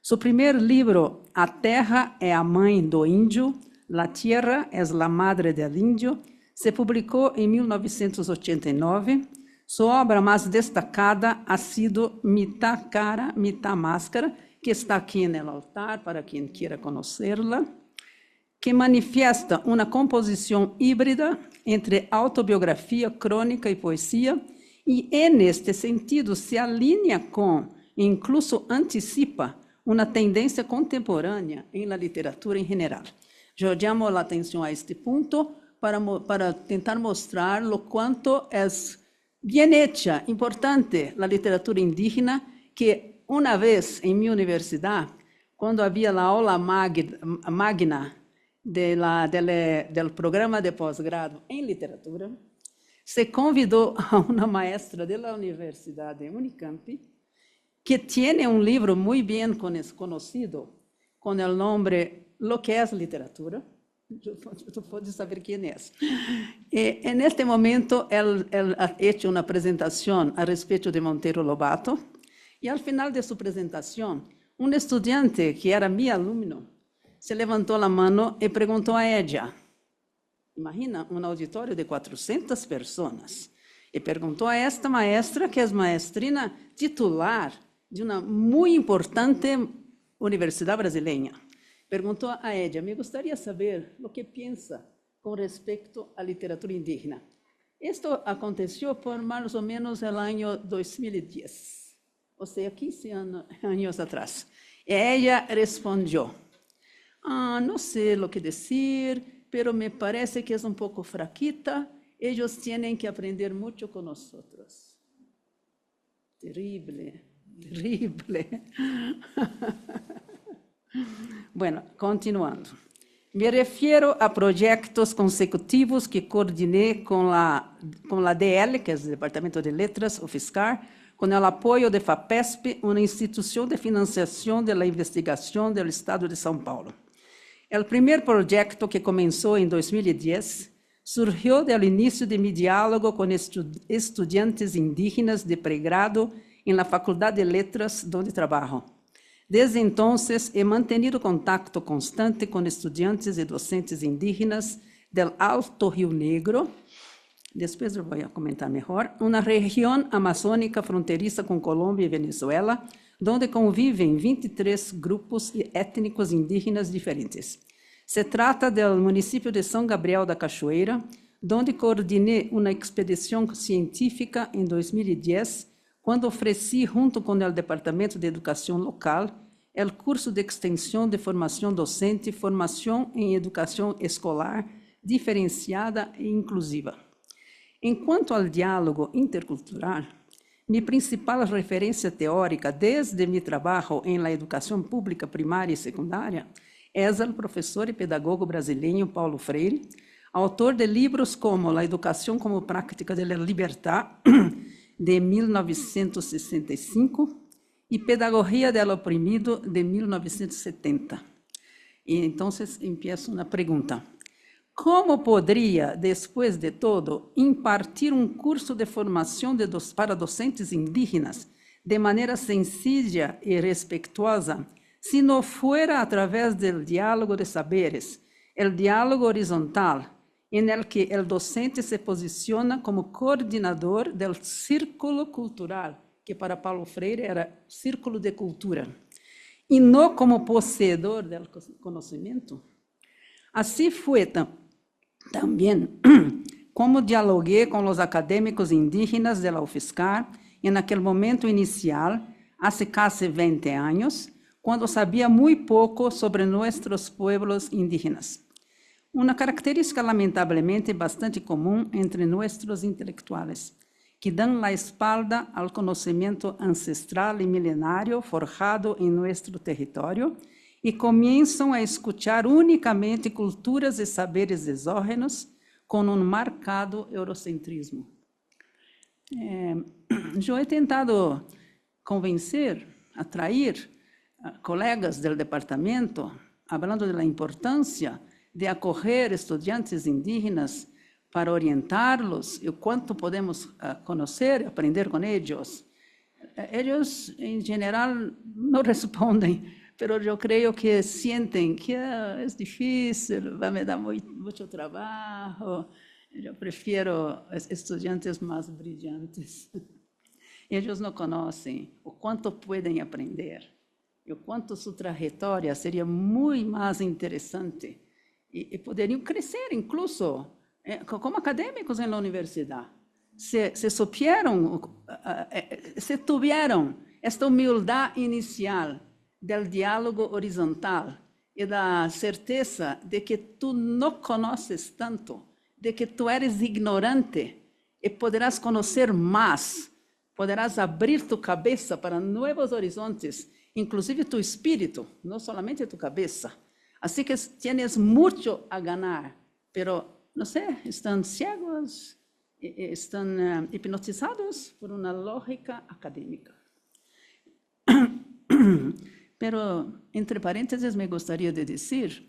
Seu primeiro livro, A Terra é a Mãe do Índio, La Tierra es la Madre del Índio, se publicou em 1989. Sua obra mais destacada ha sido Mitá Cara, Mitá Máscara, que está aqui no altar para quem queira conhecê-la, que manifesta uma composição híbrida entre autobiografia, crônica e poesia, e, neste sentido, se alinha com, e incluso antecipa, uma tendência contemporânea em la literatura em geral. Eu chamo a atenção a este ponto para tentar mostrar o quanto é bien hecha, importante la literatura indígena, que una vez en mi universidad, cuando había la aula magna del programa de posgrado en literatura, se convidó a una maestra de la Universidad de Unicamp, que tiene un libro muy bien conocido con el nombre Lo que es literatura. Tú puedes saber quién es. En este momento, él ha hecho una presentación a respecto de Monteiro Lobato, y al final de su presentación, un estudiante que era mi alumno se levantó la mano y preguntó a ella, imagina, un auditorio de 400 personas, y preguntó a esta maestra, que es maestrina titular de una muy importante universidad brasileña. Perguntou a ella, me gostaria de saber o que pensa com respeito à literatura indígena. Isto aconteceu por mais ou menos no ano 2010, ou seja, 15 anos atrás. E ela respondeu, não sei o que dizer, pero me parece que é um pouco fraquita, eles têm que aprender muito com nós. Terrible, terrible. Bueno, continuando. Me refiero a proyectos consecutivos que coordiné con la DL, que es el Departamento de Letras, UFSCar, con el apoyo de FAPESP, una institución de financiación de la investigación del Estado de São Paulo. El primer proyecto, que comenzó en 2010, surgió del inicio de mi diálogo con estudiantes indígenas de pregrado en la Facultad de Letras, donde trabajo. Desde entonces, he mantenido contacto constante con estudiantes y docentes indígenas del Alto Rio Negro, después lo voy a comentar mejor, una región amazónica fronteriza con Colombia y Venezuela, donde conviven 23 grupos étnicos indígenas diferentes. Se trata del municipio de São Gabriel da Cachoeira, donde coordiné una expedición científica en 2010, quando ofereci, junto com o Departamento de Educação Local, o curso de extensão de formação docente, formação em educação escolar, diferenciada e inclusiva. Enquanto ao diálogo intercultural, minha principal referência teórica desde meu trabalho em la educação pública primária e secundária é o professor e pedagogo brasileiro Paulo Freire, autor de livros como La Educação como Prática de la Libertad, de 1965, e Pedagogia del Oprimido, de 1970. E então, empiezo uma pergunta. Como poderia, depois de todo, impartir um curso de formação para docentes indígenas de maneira sencilla e respetuosa, se não fuera através do diálogo de saberes, o diálogo horizontal, em que o docente se posiciona como coordenador do círculo cultural, que para Paulo Freire era círculo de cultura, e não como possuidor do conhecimento? Assim foi também como dialogué com os acadêmicos indígenas da UFSCar em aquele momento inicial, há quase 20 anos, quando sabia muito pouco sobre nossos pueblos indígenas. Uma característica lamentavelmente bastante comum entre nossos intelectuais, que dão a espalda ao conhecimento ancestral e milenário forjado em nosso território e começam a escutar unicamente culturas e saberes exógenos com marcado eurocentrismo. Eu he tentado convencer, atrair colegas do departamento, falando da importância de acolher estudantes indígenas para orientá-los e quanto podemos conhecer e aprender com eles. Eles, em geral, não respondem, mas eu creio que sentem que é difícil, vai me dar muito trabalho. Eu prefiro estudantes mais brilhantes. Eles não conhecem o quanto podem aprender e o quanto sua trajetória seria muito mais interessante e poderiam crescer, incluso, como acadêmicos na universidade. Se tiveram esta humildade inicial do diálogo horizontal e da certeza de que tu não conheces tanto, de que tu eres ignorante e poderás conhecer mais, poderás abrir tu cabeça para novos horizontes, inclusive tu espírito, não somente tu cabeça. Assim que tienes muito a ganhar, pero, não sei, estão cegos, estão hipnotizados por uma lógica acadêmica. Pero, entre parênteses, me gostaria de dizer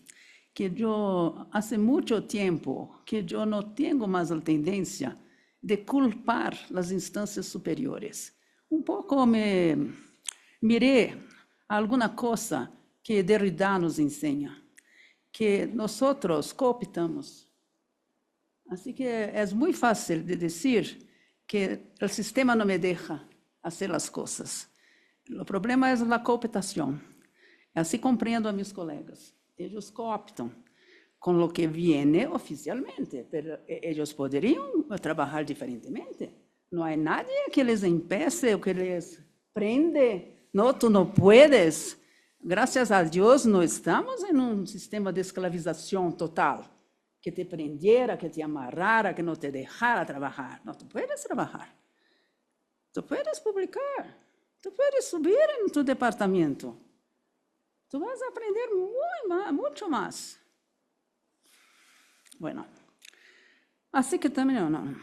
que eu, há muito tempo, que eu não tenho mais a tendência de culpar as instâncias superiores. Pouco me mirei a alguma coisa que Derrida nos ensina, que nós cooptamos. Assim que é muito fácil de dizer que o sistema não me deixa fazer as coisas. O problema é a cooptação. Assim compreendo a meus colegas. Eles cooptam com o que viene oficialmente, mas eles poderiam trabalhar diferentemente. Não há nada que les impeça ou que les prende. Não, tu não puedes. Graças a Deus, não estamos em sistema de escravização total, que te prendiera, que te amarrara, que não te deixara trabalhar. Não, tu puedes trabalhar. Tu puedes publicar. Tu puedes subir em tu departamento. Tu vas aprender muito mais. Bueno, assim que também não.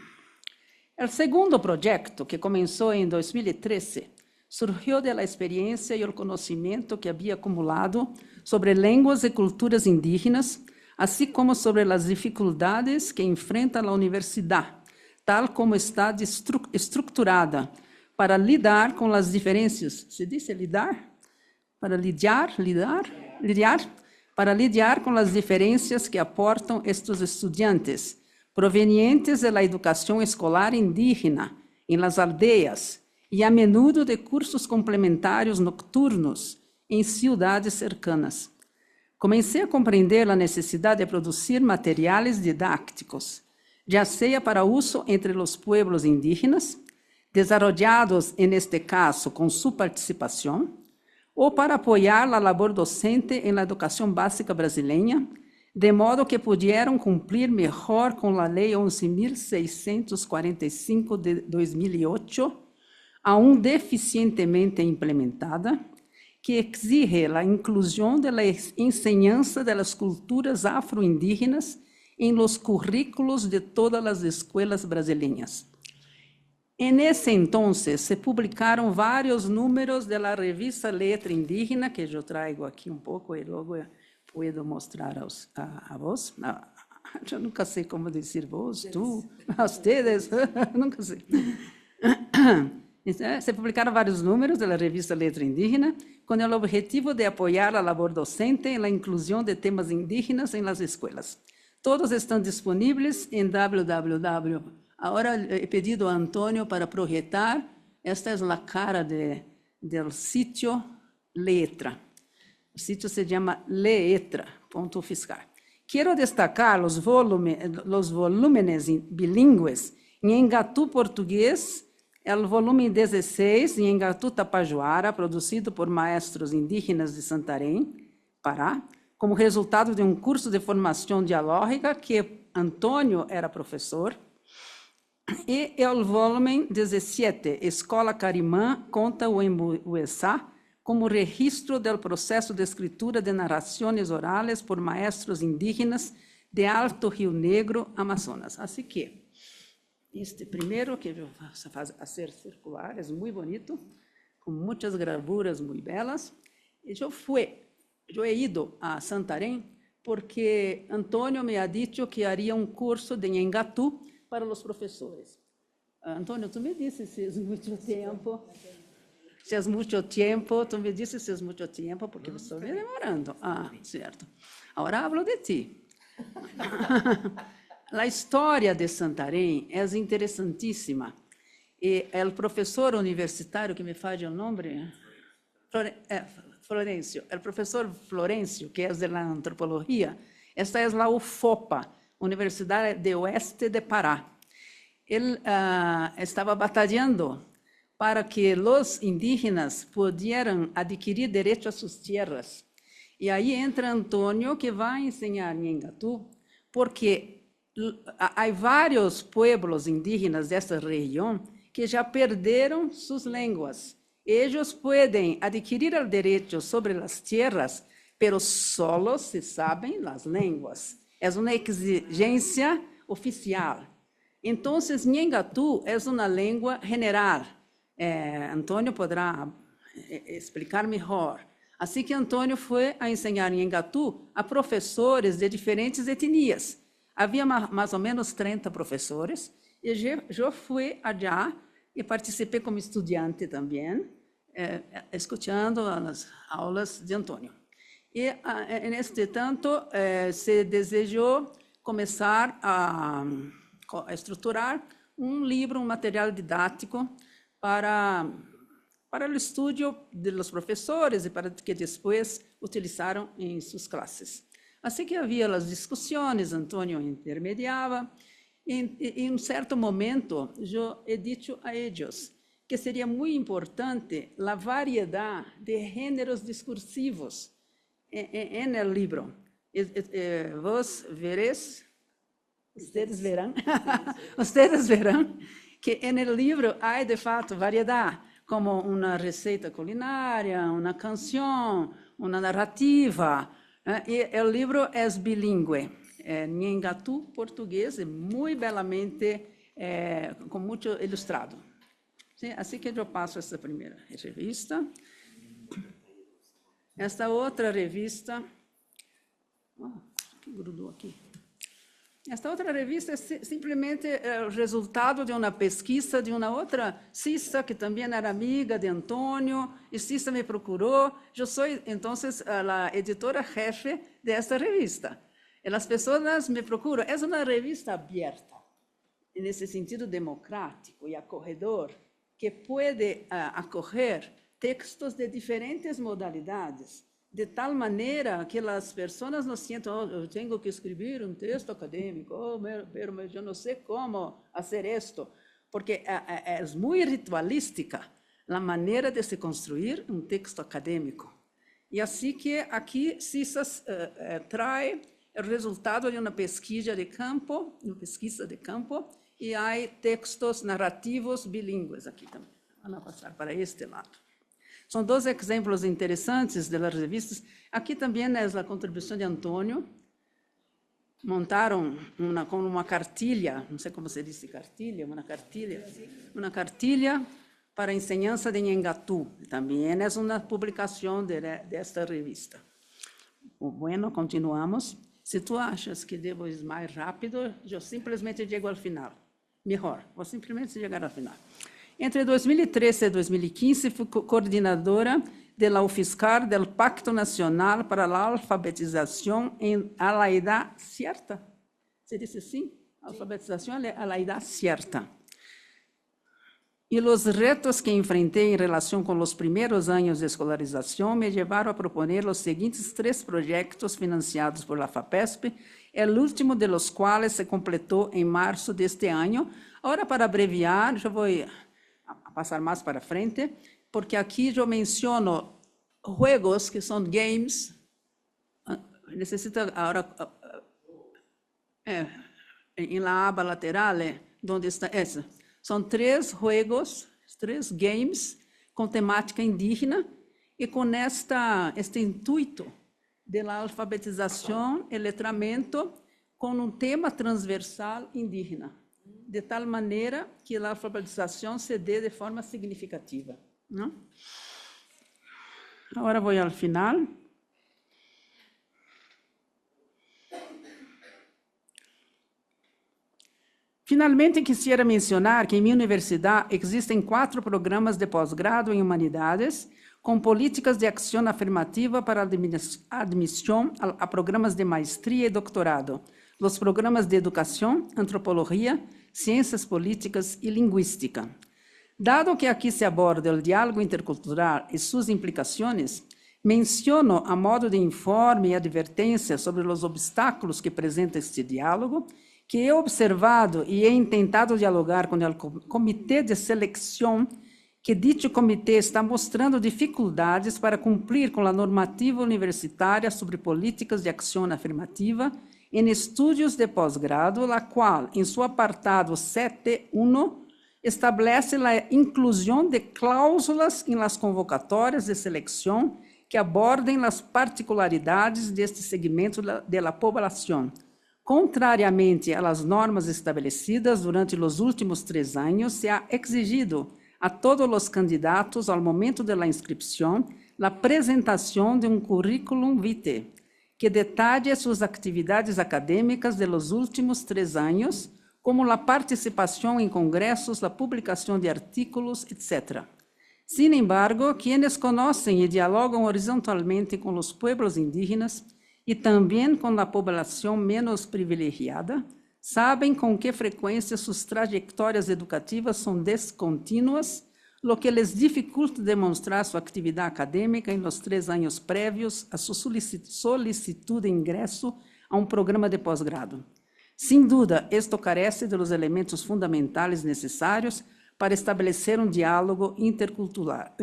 O segundo projeto, que começou em 2013, surgiu da experiência e o conhecimento que havia acumulado sobre línguas e culturas indígenas, assim como sobre as dificuldades que enfrenta a universidade, tal como está estruturada, para lidar com as diferenças. Se diz lidar? Para lidiar com as diferenças que aportam estes estudantes, provenientes da educação escolar indígena, em las aldeias, e a menudo de cursos complementários nocturnos em cidades cercanas. Comecei a compreender a necessidade de produzir materiais didáticos, já seja para uso entre os pueblos indígenas, desarrollados, neste caso, com sua participação, ou para apoiar a labor docente na educação básica brasileira, de modo que pudieram cumprir melhor com a Lei 11.645 de 2008, aún deficientemente implementada, que exige a inclusão da enseñanza de las culturas afro-indígenas em los currículos de todas as escolas brasileiras. En ese entonces se publicaram vários números da revista Letra Indígena, que eu trago aqui pouco e logo puedo mostrar a vos. Eu nunca sei como dizer vos, tu, a ustedes, nunca sei. Se publicaram vários números da revista Letra Indígena, com o objetivo de apoiar a labor docente e a inclusão de temas indígenas em las escolas. Todos estão disponíveis em www. Agora he pedido a Antônio para projetar. Esta é a cara do sítio Letra. O sítio se chama letra.ufscar. Quiero destacar los volúmenes bilingües em Engatu português, o volume 16 em Engatu Tapajoara, produzido por maestros indígenas de Santarém, Pará, como resultado de um curso de formação dialógica que Antônio era professor, e o volume 17, Escola Carimã, Conta o Embueçá, como registro do processo de escritura de narrações orales por maestros indígenas de Alto Rio Negro, Amazonas. Assim que, este primeiro, que eu vou fazer circular, é muito bonito, com muitas gravuras muito belas. Eu he ido a Santarém porque Antônio me ha dicho que haria um curso de Engatu para os professores. Antônio, tu me disse se é muito tempo. Se é muito tempo, tu me disse se é muito tempo, porque estou me demorando. Ah, certo. Agora hablo de ti. A história de Santarém é interessantíssima. E o professor universitário, que me faz o nome, Florencio, o professor Florencio, que é da antropologia, esta é a UFOPA, Universidade de Oeste de Pará. Ele estava batalhando para que os indígenas pudieran adquirir direito a suas terras. E aí entra Antônio, que vai ensinar em Engatu, porque há vários pueblos indígenas dessa região que já perderam suas línguas. Eles podem adquirir o direito sobre as terras, pero solo se sabem as línguas. É uma exigência oficial. Então, Nhengatu é uma língua general. Antônio poderá explicar melhor. Assim que Antônio foi a ensinar em Engatu a professores de diferentes etnias. Havia mais ou menos 30 professores, e eu fui allá e participei como estudante também, escutando as aulas de Antônio. E, neste tanto, se desejou começar a estruturar um livro, um material didático para o estudo dos professores e para que depois utilizaram em suas classes. Assim que havia as discussões, Antônio intermediava, e em um certo momento eu he dito a eles que seria muito importante a variedade de gêneros discursivos no livro. Vos veréis, ustedes verão, que no livro há de fato variedade, como uma receita culinária, uma canção, uma narrativa. E o livro é bilíngue, Nhengatu português, muito belamente, com muito ilustrado. Sim, assim que eu passo essa primeira revista. Esta outra revista, que grudou aqui. Esta outra revista é simplesmente o resultado de uma pesquisa de uma outra Cissa, que também era amiga de Antônio, e Cissa me procurou. Eu sou, então, a editora-jefe desta revista. E as pessoas me procuram. É uma revista aberta, nesse sentido democrático e acolhedor, que pode acolher textos de diferentes modalidades, de tal maneira que as pessoas não sintam, eu tenho que escrever um texto acadêmico, mas eu não sei como fazer isto, porque é muito ritualística a maneira de se construir um texto acadêmico. E assim que aqui Cissas traz o resultado de uma pesquisa de campo, e há textos narrativos bilíngues aqui também. Vamos passar para este lado. São dois exemplos interessantes das revistas. Aqui também é a contribuição de Antônio. Montaram uma cartilha, não sei como se diz cartilha, uma cartilha para a ensinança de Nhengatu. Também é uma publicação desta revista. Bueno, continuamos. Se tu achas que devo ir mais rápido, eu simplesmente chego ao final. Melhor, vou simplesmente chegar ao final. Entre 2013 e 2015, fui coordenadora da UFSCar, do Pacto Nacional para a Alfabetização a la Edad Cierta. Se diz assim? Alfabetização a la Edad Cierta. E os retos que enfrentei em relação com os primeiros anos de escolarização me levaram a proponer os seguintes 3 projetos financiados por la FAPESP el último de los cuales se completó en marzo de este año. Ahora, para abreviar, yo voy a pasar más para frente, porque aquí yo menciono juegos que son games. Necesito ahora, en la aba lateral, donde está essa. Son 3 juegos, 3 games com temática indígena e com este intuito de la alfabetização e letramento com um tema transversal indígena, de tal maneira que a alfabetização se dê de forma significativa. Não? Agora vou ao final. Finalmente, quisiera mencionar que em minha universidade existem 4 programas de pós-grado em Humanidades com políticas de ação afirmativa para a admissão a programas de maestria e doutorado, os programas de educação, antropologia, ciências políticas e linguística. Dado que aqui se aborda o diálogo intercultural e suas implicações, menciono a modo de informe e advertência sobre os obstáculos que apresenta este diálogo, que he observado e he intentado dialogar com o comitê de seleção, que dito comitê está mostrando dificuldades para cumprir com a normativa universitária sobre políticas de ação afirmativa em estudos de pós-grado, a qual, em seu apartado 7.1, estabelece a inclusão de cláusulas em las convocatórias de seleção que abordem as particularidades deste segmento da população. Contrariamente às normas estabelecidas durante os últimos 3 anos, se ha exigido a todos os candidatos, ao momento da inscrição, a apresentação de um currículum vitae, que detalhe suas atividades acadêmicas de los últimos 3 anos, como a participação em congressos, a publicação de artículos, etc. Sin embargo, quienes conhecem e dialogam horizontalmente com os pueblos indígenas e também com a população menos privilegiada, sabem com que frequência suas trajetórias educativas são descontínuas, lo que les dificulta demonstrar sua atividade acadêmica em los 3 anos prévios a sua solicitud de ingresso a um programa de pós-grado. Sem dúvida, isto carece de los elementos fundamentais necessários para estabelecer um diálogo intercultural.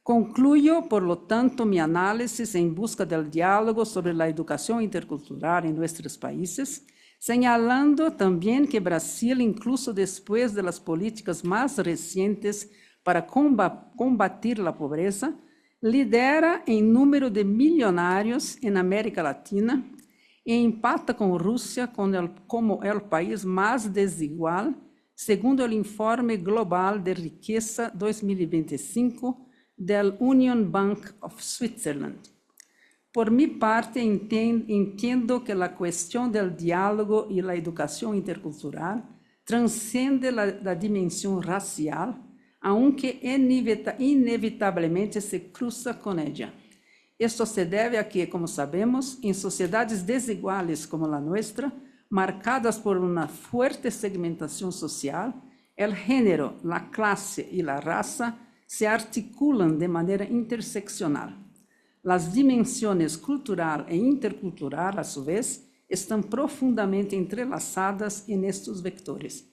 Concluyo, por lo tanto, mi análisis en busca del diálogo sobre la educación intercultural en nuestros países, señalando también que Brasil, incluso después de las políticas más recientes para combatir la pobreza, lidera en número de millonarios en América Latina e empata con Rusia como el país más desigual, segundo el Informe Global de Riqueza 2025, del Union Bank of Switzerland. Por mi parte, entiendo que la cuestión del diálogo y la educación intercultural transcende la dimensión racial, aunque inevitablemente se cruza con ella. Esto se debe a que, como sabemos, en sociedades desiguales como la nuestra, marcadas por una fuerte segmentación social, el género, la clase y la raza se articulan de maneira interseccional. As dimensões cultural e intercultural, a su vez, estão profundamente entrelaçadas em estes vectores.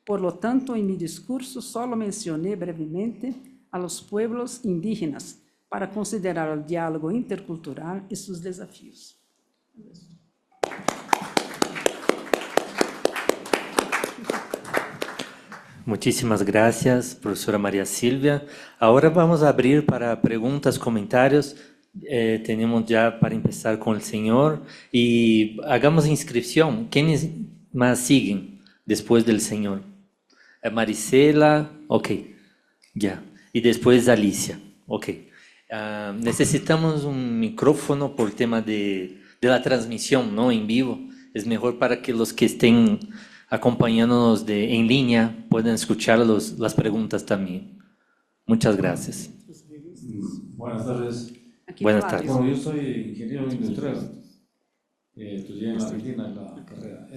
Por lo tanto, em mi discurso solo mencioné brevemente a los pueblos indígenas para considerar o diálogo intercultural e seus desafios. Muchísimas gracias, profesora María Silvia. Ahora vamos a abrir para preguntas, comentarios. Tenemos ya para empezar con el señor y hagamos inscripción. ¿Quiénes más siguen después del señor? Marisela, ok, ya. Y después Alicia, ok. Necesitamos un micrófono por tema de la transmisión, ¿no? En vivo. Es mejor para que los que estén acompañándonos en línea puedan escuchar las preguntas también. Muchas gracias. Buenas tardes. Buenas tardes. Bueno, yo soy ingeniero industrial. Estudié en la Argentina en la carrera.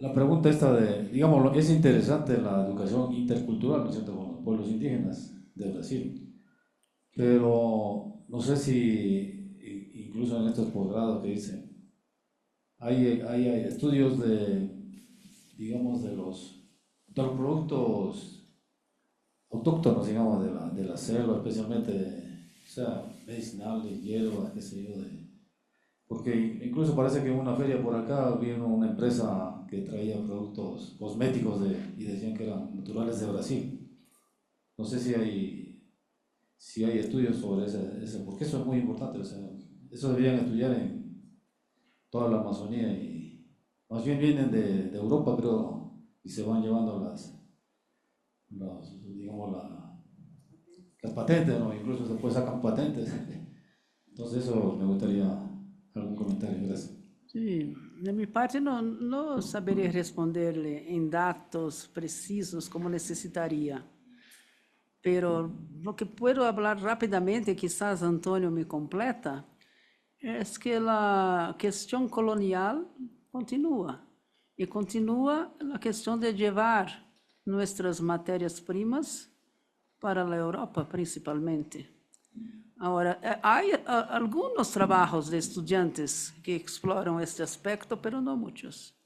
La pregunta esta digamos, es interesante la educación intercultural, ¿no es cierto?, con los pueblos indígenas de Brasil. Pero no sé si incluso en estos posgrados que dicen, hay estudios de, digamos, de los productos autóctonos, digamos, de la selva, especialmente, o sea, medicinales, hierbas, qué sé yo, porque incluso parece que en una feria por acá vino una empresa que traía productos cosméticos y decían que eran naturales de Brasil. No sé si hay estudios sobre ese, porque eso es muy importante, o sea, eso deberían estudiar en toda la Amazonía y más bien vienen de Europa, creo, y se van llevando digamos, las patentes, ¿no? Incluso después sacan patentes. Entonces eso me gustaría algún comentario, gracias. Sí, de mi parte no sabería responderle en datos precisos como necesitaría, pero lo que puedo hablar rápidamente, quizás Antonio me completa, es que la cuestión colonial continúa, y continúa la cuestión de llevar nuestras materias primas para la Europa principalmente. Ahora, hay algunos trabajos de estudiantes que exploran este aspecto, pero no muchos.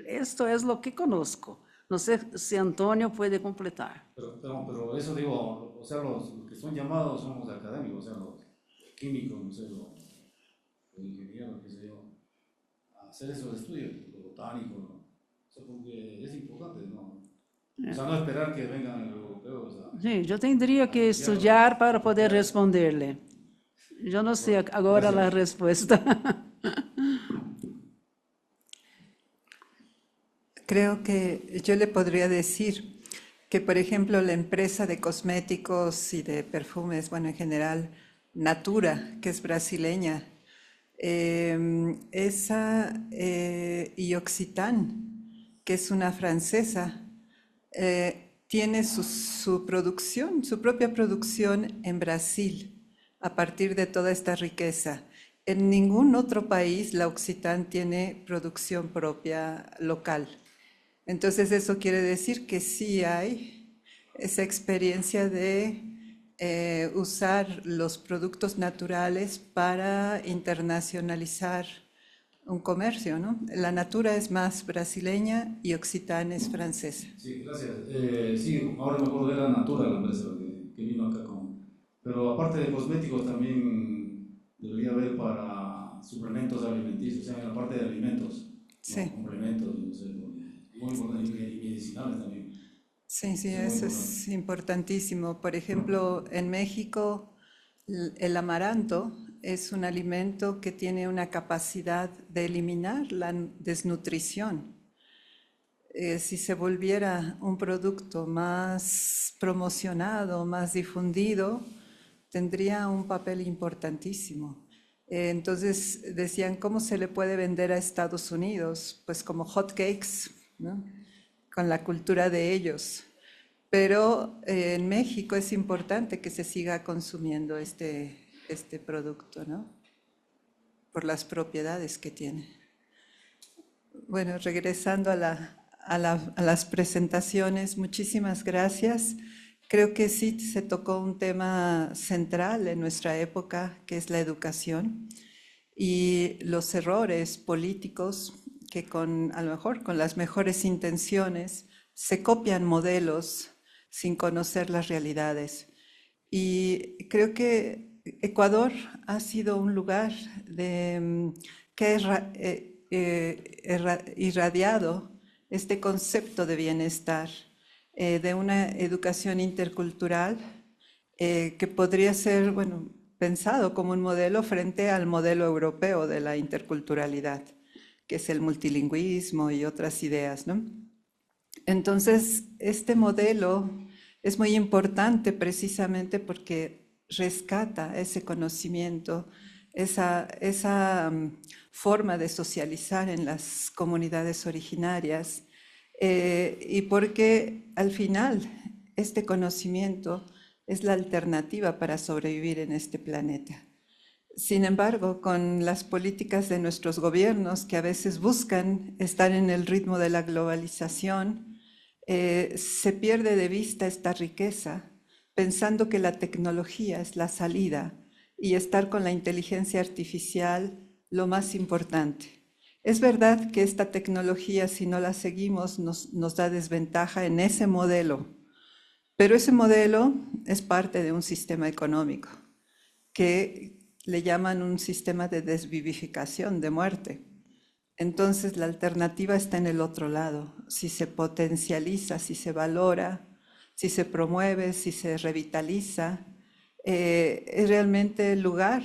Esto es lo que conozco. No sé si Antonio puede completar. Pero eso digo, o sea, los que son llamados son los académicos, o sea, los químicos, no sé, los ingenieros, qué sé yo, a hacer esos estudios, los botánicos, ¿no? O sea, porque es importante, ¿no? O sea, no esperar que vengan los europeos. Sí, yo tendría que estudiar para poder responderle. Yo no sé ahora la respuesta. Creo que yo le podría decir que, por ejemplo, la empresa de cosméticos y de perfumes, bueno, en general, Natura, que es brasileña, y Occitan, que es una francesa, tiene su producción, su propia producción en Brasil, a partir de toda esta riqueza. En ningún otro país la Occitan tiene producción propia local. Entonces eso quiere decir que sí hay esa experiencia de usar los productos naturales para internacionalizar un comercio, ¿no? La Natura es más brasileña y Occitan es francesa. Sí, gracias. Sí, ahora me acuerdo de la Natura, la empresa que vino acá con... Pero aparte de cosméticos también debería haber para suplementos alimenticios, o sea, en la parte de alimentos, Sí. ¿no? Complementos, no sé, muy importante, y medicinales también. Sí, eso es importantísimo. Por ejemplo, en México el amaranto es un alimento que tiene una capacidad de eliminar la desnutrición. Si se volviera un producto más promocionado, más difundido, tendría un papel importantísimo. Entonces decían, ¿cómo se le puede vender a Estados Unidos? Pues como hot cakes, ¿no? Con la cultura de ellos. Pero en México es importante que se siga consumiendo este producto, ¿no? Por las propiedades que tiene. Bueno, regresando a las presentaciones, muchísimas gracias. Creo que sí se tocó un tema central en nuestra época, que es la educación y los errores políticos que a lo mejor con las mejores intenciones se copian modelos sin conocer las realidades. Y creo que Ecuador ha sido un lugar que ha irradiado este concepto de bienestar, de una educación intercultural que podría ser, bueno, pensado como un modelo frente al modelo europeo de la interculturalidad, que es el multilingüismo y otras ideas, ¿no? Entonces, este modelo es muy importante porque rescata ese conocimiento, esa forma de socializar en las comunidades originarias y porque al final este conocimiento es la alternativa para sobrevivir en este planeta. Sin embargo, con las políticas de nuestros gobiernos que a veces buscan estar en el ritmo de la globalización, se pierde de vista esta riqueza, pensando que la tecnología es la salida y estar con la inteligencia artificial lo más importante. Es verdad que esta tecnología, si no la seguimos, nos da desventaja en ese modelo, pero ese modelo es parte de un sistema económico que le llaman un sistema de desvivificación, de muerte. Entonces la alternativa está en el otro lado. Si se potencializa, si se valora, si se promueve, si se revitaliza, es realmente el lugar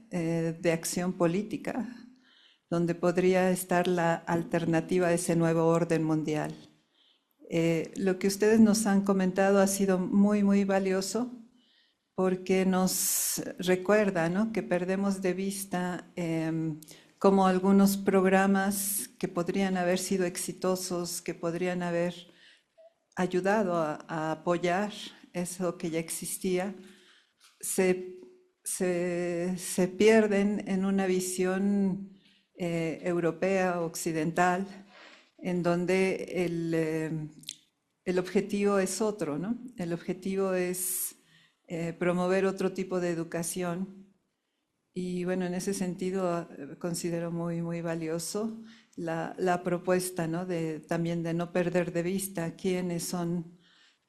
de acción política donde podría estar la alternativa a ese nuevo orden mundial. Lo que ustedes nos han comentado ha sido muy, muy valioso porque nos recuerda, ¿no?, que perdemos de vista como algunos programas que podrían haber sido exitosos, que podrían haber ayudado a apoyar eso que ya existía, se pierden en una visión europea, occidental, en donde el objetivo es otro, ¿no? El objetivo es promover otro tipo de educación. Y bueno, en ese sentido considero muy, muy valioso la propuesta, ¿no?, también de no perder de vista quiénes son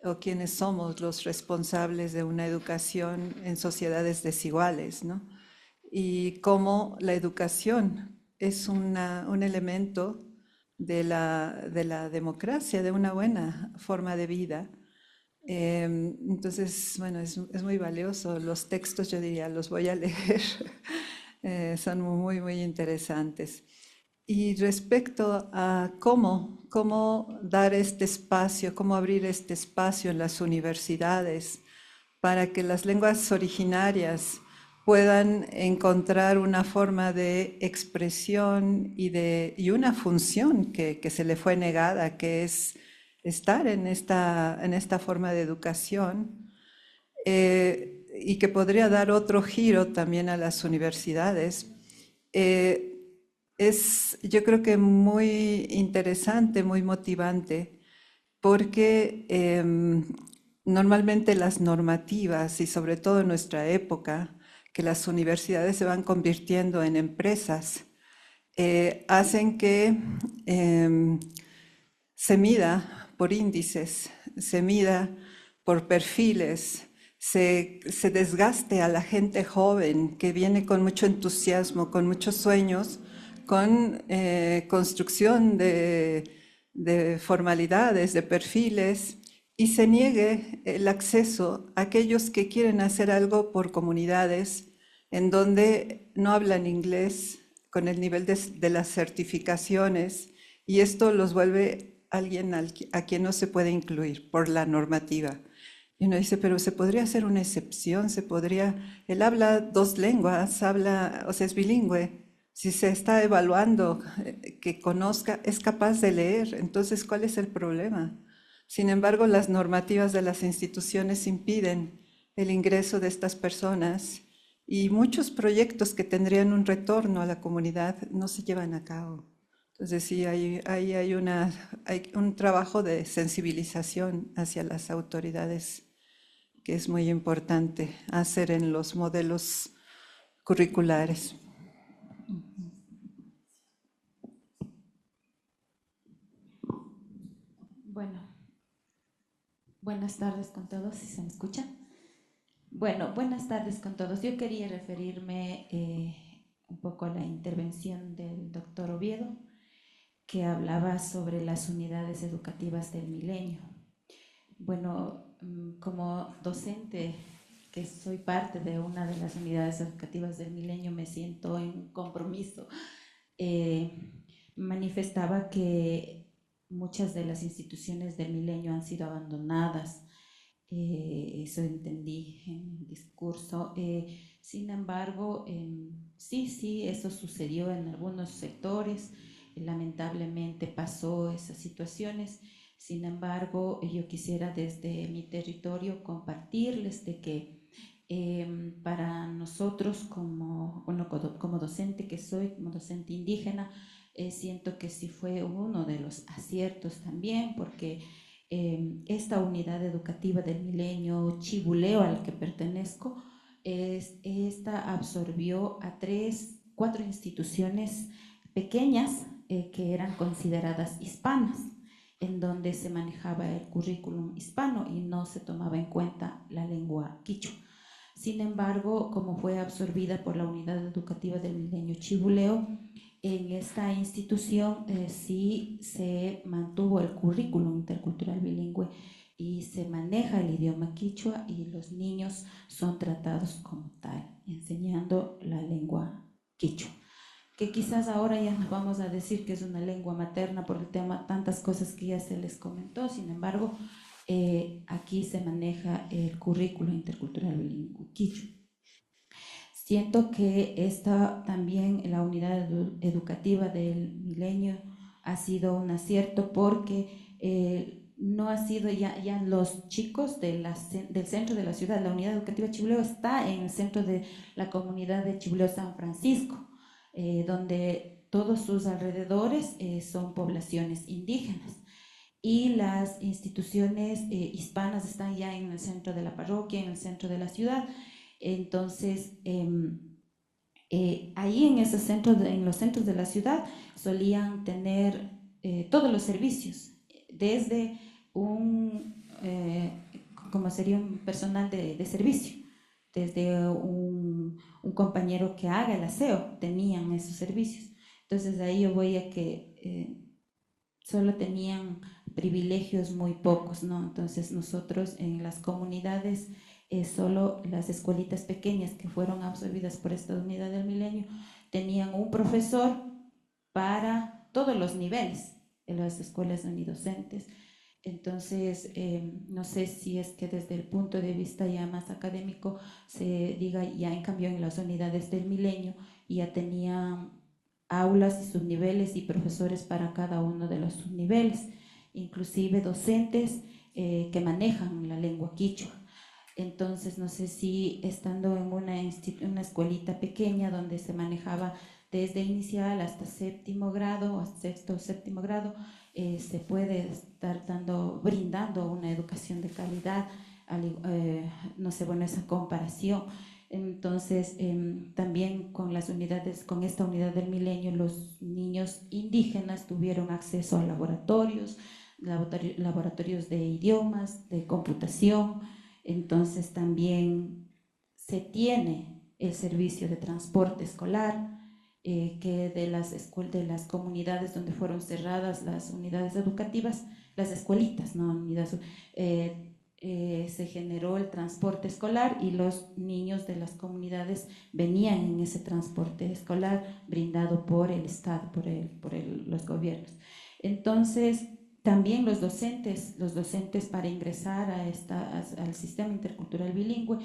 o quiénes somos los responsables de una educación en sociedades desiguales, ¿no? Y cómo la educación es un elemento de la democracia, de una buena forma de vida. Entonces, bueno, es muy valioso. Los textos, yo diría, los voy a leer. Son muy, muy interesantes. Y respecto a cómo dar este espacio, cómo abrir este espacio en las universidades para que las lenguas originarias puedan encontrar una forma de expresión y una función que se le fue negada, que es estar en esta forma de educación, y que podría dar otro giro también a las universidades. Es, yo creo que muy interesante, muy motivante, porque normalmente las normativas, y sobre todo en nuestra época, que las universidades se van convirtiendo en empresas, hacen que se mida por índices, se mida por perfiles, se desgaste a la gente joven que viene con mucho entusiasmo, con muchos sueños, con construcción de formalidades, de perfiles, y se niegue el acceso a aquellos que quieren hacer algo por comunidades en donde no hablan inglés con el nivel de las certificaciones, y esto los vuelve alguien a quien no se puede incluir por la normativa. Y uno dice, pero se podría hacer una excepción, él habla 2 lenguas, o sea, es bilingüe. Si se está evaluando que conozca, es capaz de leer, entonces, ¿cuál es el problema? Sin embargo, las normativas de las instituciones impiden el ingreso de estas personas y muchos proyectos que tendrían un retorno a la comunidad no se llevan a cabo. Entonces, sí, hay un trabajo de sensibilización hacia las autoridades que es muy importante hacer en los modelos curriculares. Bueno, buenas tardes con todos, si se me escucha. Bueno, buenas tardes con todos. Yo quería referirme un poco a la intervención del doctor Oviedo, que hablaba sobre las unidades educativas del milenio. Bueno, como docente, que soy parte de una de las unidades educativas del milenio, me siento en compromiso. Manifestaba que muchas de las instituciones del milenio han sido abandonadas, eso entendí en el discurso. Sin embargo, sí, eso sucedió en algunos sectores, lamentablemente pasó esas situaciones. Sin embargo, yo quisiera desde mi territorio compartirles de que para nosotros como docente que soy, como docente indígena, siento que sí fue uno de los aciertos también, porque esta unidad educativa del milenio Chibuleo al que pertenezco esta absorbió a 4 instituciones pequeñas que eran consideradas hispanas, en donde se manejaba el currículum hispano y no se tomaba en cuenta la lengua quichua. Sin embargo, como fue absorbida por la Unidad Educativa del Milenio Chibuleo, en esta institución sí se mantuvo el currículum intercultural bilingüe y se maneja el idioma quichua y los niños son tratados como tal, enseñando la lengua quichua. Que quizás ahora ya nos vamos a decir que es una lengua materna por el tema, tantas cosas que ya se les comentó, sin embargo, aquí se maneja el currículo intercultural bilingüe quichua. Siento que esta también, la unidad educativa del Milenio, ha sido un acierto porque no ha sido ya los chicos del centro de la ciudad. La unidad educativa Chibuleo está en el centro de la comunidad de Chibuleo San Francisco, donde todos sus alrededores son poblaciones indígenas. Y las instituciones hispanas están ya en el centro de la parroquia, en el centro de la ciudad. Entonces, ahí en ese centro, en los centros de la ciudad, solían tener todos los servicios, desde como sería un personal de servicio, desde un compañero que haga el aseo, tenían esos servicios. Entonces ahí yo voy a que solo tenían privilegios muy pocos, ¿no? Entonces nosotros en las comunidades, solo las escuelitas pequeñas que fueron absorbidas por esta unidad del Milenio, tenían un profesor para todos los niveles en las escuelas unidocentes. Entonces, no sé si es que desde el punto de vista ya más académico se diga, ya en cambio en las unidades del Milenio ya tenían aulas y subniveles y profesores para cada uno de los subniveles, inclusive docentes que manejan la lengua quichua. Entonces, no sé si estando en una escuelita pequeña donde se manejaba desde inicial hasta séptimo grado, hasta sexto o séptimo grado, se puede estar brindando una educación de calidad, no sé, bueno, esa comparación. Entonces, también con esta unidad del Milenio, los niños indígenas tuvieron acceso a laboratorios de idiomas, de computación. Entonces, también se tiene el servicio de transporte escolar, que de las comunidades donde fueron cerradas las unidades educativas, las escuelitas, ¿no? Unidades, se generó el transporte escolar y los niños de las comunidades venían en ese transporte escolar brindado por el Estado, por los gobiernos. Entonces, también los docentes para ingresar al sistema intercultural bilingüe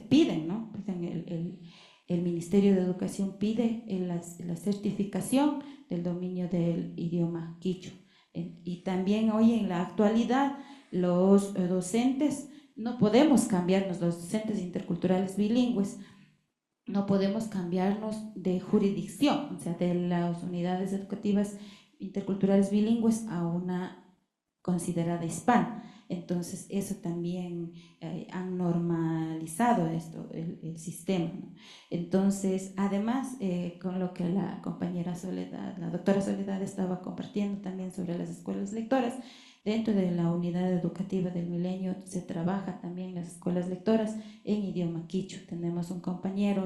piden, ¿no? El Ministerio de Educación pide la certificación del dominio del idioma quichua. Y también hoy en la actualidad los docentes no podemos cambiarnos, los docentes interculturales bilingües, no podemos cambiarnos de jurisdicción, o sea, de las unidades educativas interculturales bilingües a una considerada hispana. Entonces, eso también han normalizado el sistema, ¿no? Entonces, además, con lo que la compañera Soledad, la doctora Soledad estaba compartiendo también sobre las escuelas lectoras, dentro de la unidad educativa del Milenio se trabaja también las escuelas lectoras en idioma quichua. Tenemos un compañero,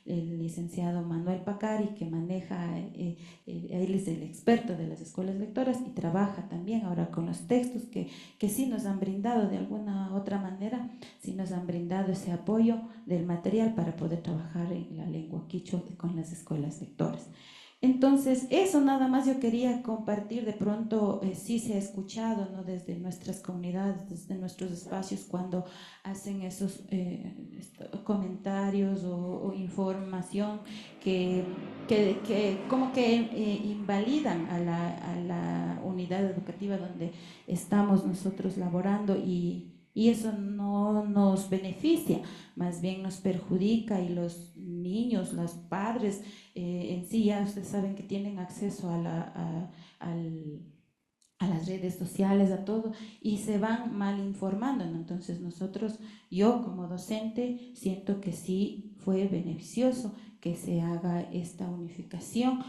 el licenciado Manuel Pacari, que maneja, él es el experto de las escuelas lectoras y trabaja también ahora con los textos que sí nos han brindado de alguna otra manera, sí nos han brindado ese apoyo del material para poder trabajar en la lengua quichua con las escuelas lectoras. Entonces, eso nada más yo quería compartir. De pronto sí se ha escuchado, ¿no? Desde nuestras comunidades, desde nuestros espacios, cuando hacen esos comentarios o información que como que invalidan a la unidad educativa donde estamos nosotros laborando, y eso no nos beneficia, más bien nos perjudica, y los niños, los padres en sí ya ustedes saben que tienen acceso a las redes sociales, a todo, y se van mal informando, ¿no? Entonces yo como docente, siento que sí fue beneficioso que se haga esta unificación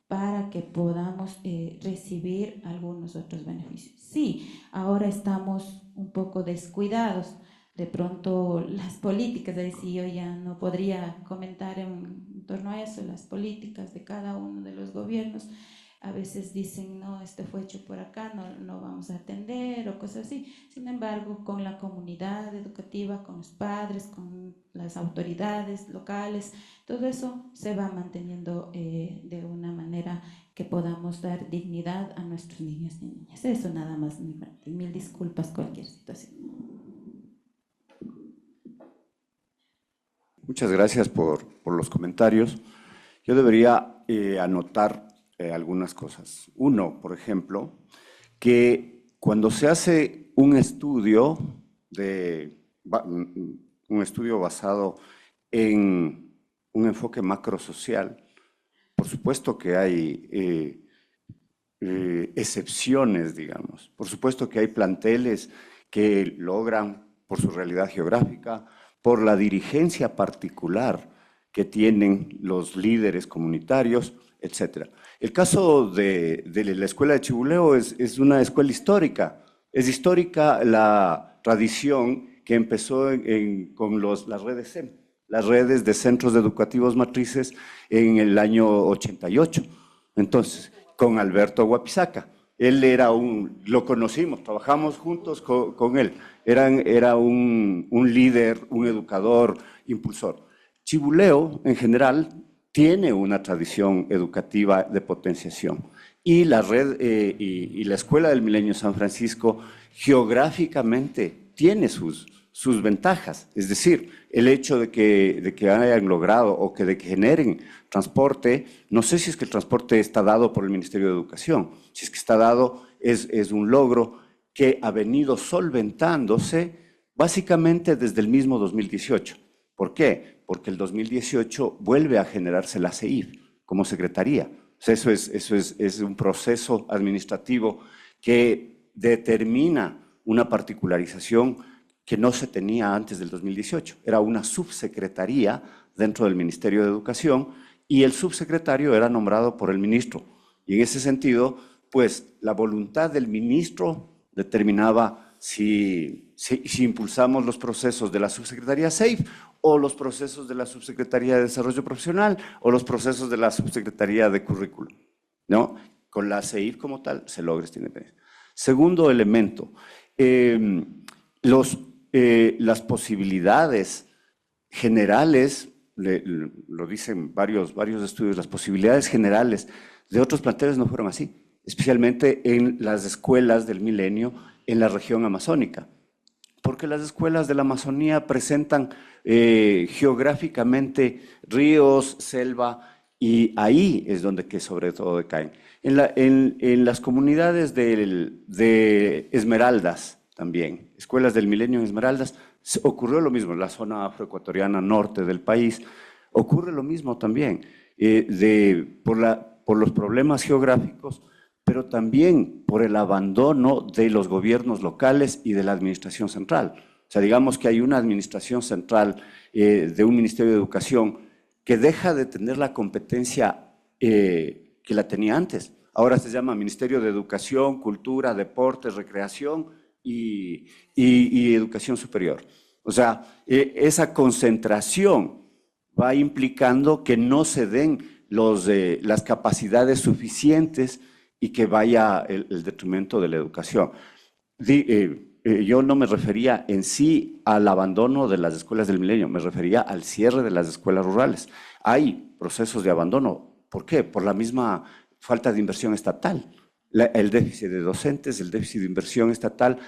para que podamos recibir algunos otros beneficios. Sí, ahora estamos un poco descuidados, de pronto las políticas, ahí sí yo ya no podría comentar en torno a eso, las políticas de cada uno de los gobiernos. A veces dicen, no, esto fue hecho por acá, no vamos a atender o cosas así. Sin embargo, con la comunidad educativa, con los padres, con las autoridades locales, todo eso se va manteniendo de una manera que podamos dar dignidad a nuestros niños y niñas. Eso nada más, mil disculpas cualquier situación. Muchas gracias por los comentarios. Yo debería anotar algunas cosas. Uno, por ejemplo, que cuando se hace un estudio basado en un enfoque macrosocial, por supuesto que hay excepciones, digamos. Por supuesto que hay planteles que logran, por su realidad geográfica, por la dirigencia particular que tienen los líderes comunitarios, etc. El caso de la escuela de Chibuleo es una escuela histórica. Es histórica la tradición que empezó con las redes CEM, las redes de centros educativos matrices en el año 88. Entonces, con Alberto Guapizaca. Él lo conocimos, trabajamos juntos con él. Era un líder, un educador, impulsor. Chibuleo, en general, tiene una tradición educativa de potenciación. Y la red y la Escuela del Milenio San Francisco, geográficamente, tiene sus ventajas. Es decir, el hecho de que hayan logrado o de que generen transporte, no sé si es que el transporte está dado por el Ministerio de Educación, si es que está dado, es un logro que ha venido solventándose básicamente desde el mismo 2018. ¿Por qué? Porque el 2018 vuelve a generarse la CEIF como secretaría. O sea, eso es un proceso administrativo que determina una particularización que no se tenía antes del 2018. Era una subsecretaría dentro del Ministerio de Educación y el subsecretario era nombrado por el ministro. Y en ese sentido, pues la voluntad del ministro determinaba si impulsamos los procesos de la subsecretaría SEIF o los procesos de la subsecretaría de Desarrollo Profesional o los procesos de la subsecretaría de Currículum, ¿no? Con la SEIF como tal se logra esta independencia. Segundo elemento, las posibilidades generales, lo dicen varios estudios, las posibilidades generales de otros planteles no fueron así, especialmente en las escuelas del milenio en la región amazónica, porque las escuelas de la Amazonía presentan geográficamente ríos, selva, y ahí es donde que sobre todo decaen. En las comunidades de Esmeraldas también, escuelas del milenio en Esmeraldas, ocurrió lo mismo, en la zona afroecuatoriana norte del país, ocurre lo mismo también, por los problemas geográficos, pero también por el abandono de los gobiernos locales y de la administración central. O sea, digamos que hay una administración central de un Ministerio de Educación que deja de tener la competencia que la tenía antes. Ahora se llama Ministerio de Educación, Cultura, Deportes, Recreación y Educación Superior. O sea, esa concentración va implicando que no se den las capacidades suficientes y que vaya el detrimento de la educación. Yo no me refería en sí al abandono de las escuelas del milenio, me refería al cierre de las escuelas rurales. Hay procesos de abandono. ¿Por qué? Por la misma falta de inversión estatal. El déficit de docentes, el déficit de inversión estatal,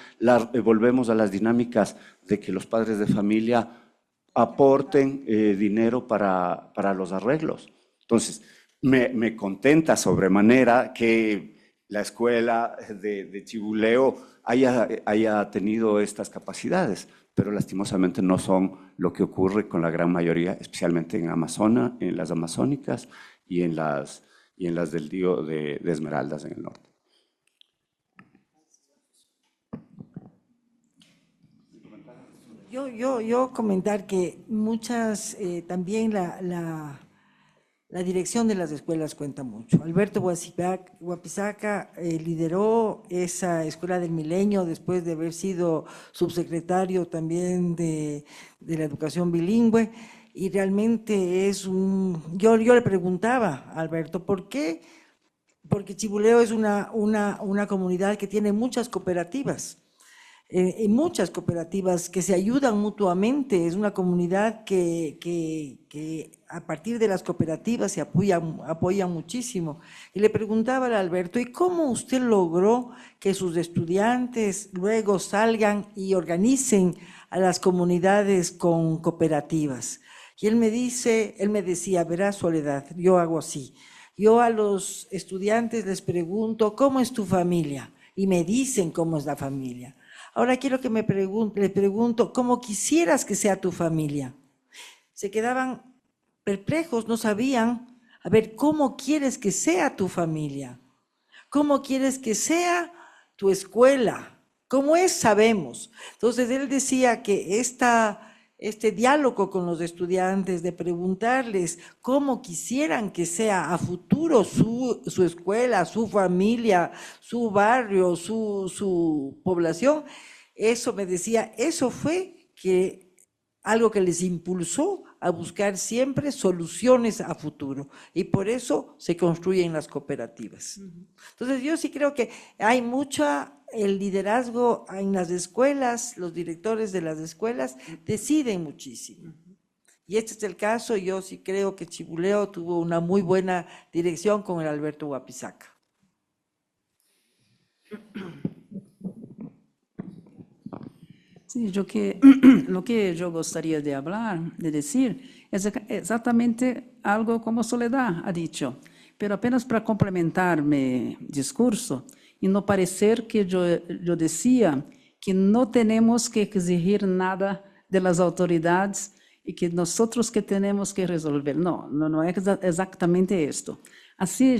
volvemos a las dinámicas de que los padres de familia aporten dinero para los arreglos. Entonces, me contenta sobremanera que la escuela de Chibuleo haya tenido estas capacidades, pero lastimosamente no son lo que ocurre con la gran mayoría, especialmente en las amazónicas y en las del Río de Esmeraldas en el norte. Yo comentar que muchas, también la dirección de las escuelas cuenta mucho. Alberto Huapizaca lideró esa Escuela del Milenio después de haber sido subsecretario también de la educación bilingüe, y realmente es yo le preguntaba a Alberto, ¿por qué? Porque Chibuleo es una comunidad que tiene muchas cooperativas. Muchas cooperativas que se ayudan mutuamente, es una comunidad que a partir de las cooperativas se apoyan muchísimo. Y le preguntaba a Alberto, ¿y cómo usted logró que sus estudiantes luego salgan y organicen a las comunidades con cooperativas? Y él me decía, verás, Soledad, yo hago así. Yo a los estudiantes les pregunto, ¿cómo es tu familia? Y me dicen cómo es la familia. Ahora quiero que le pregunto, ¿cómo quisieras que sea tu familia? Se quedaban perplejos, no sabían, a ver, ¿cómo quieres que sea tu familia? ¿Cómo quieres que sea tu escuela? ¿Cómo es? Sabemos. Entonces él decía que este diálogo con los estudiantes, de preguntarles cómo quisieran que sea a futuro su escuela, su familia, su barrio, su población, eso me decía, eso fue algo que les impulsó a buscar siempre soluciones a futuro, y por eso se construyen las cooperativas. Entonces yo sí creo que hay el liderazgo en las escuelas, los directores de las escuelas deciden muchísimo. Y este es el caso, yo sí creo que Chibuleo tuvo una muy buena dirección con el Alberto Huapizaca. Sí, lo que yo gustaría de hablar, de decir, es exactamente algo como Soledad ha dicho, pero apenas para complementar mi discurso y no parecer que yo decía que no tenemos que exigir nada de las autoridades y que nosotros que tenemos que resolver. No es exactamente esto. Así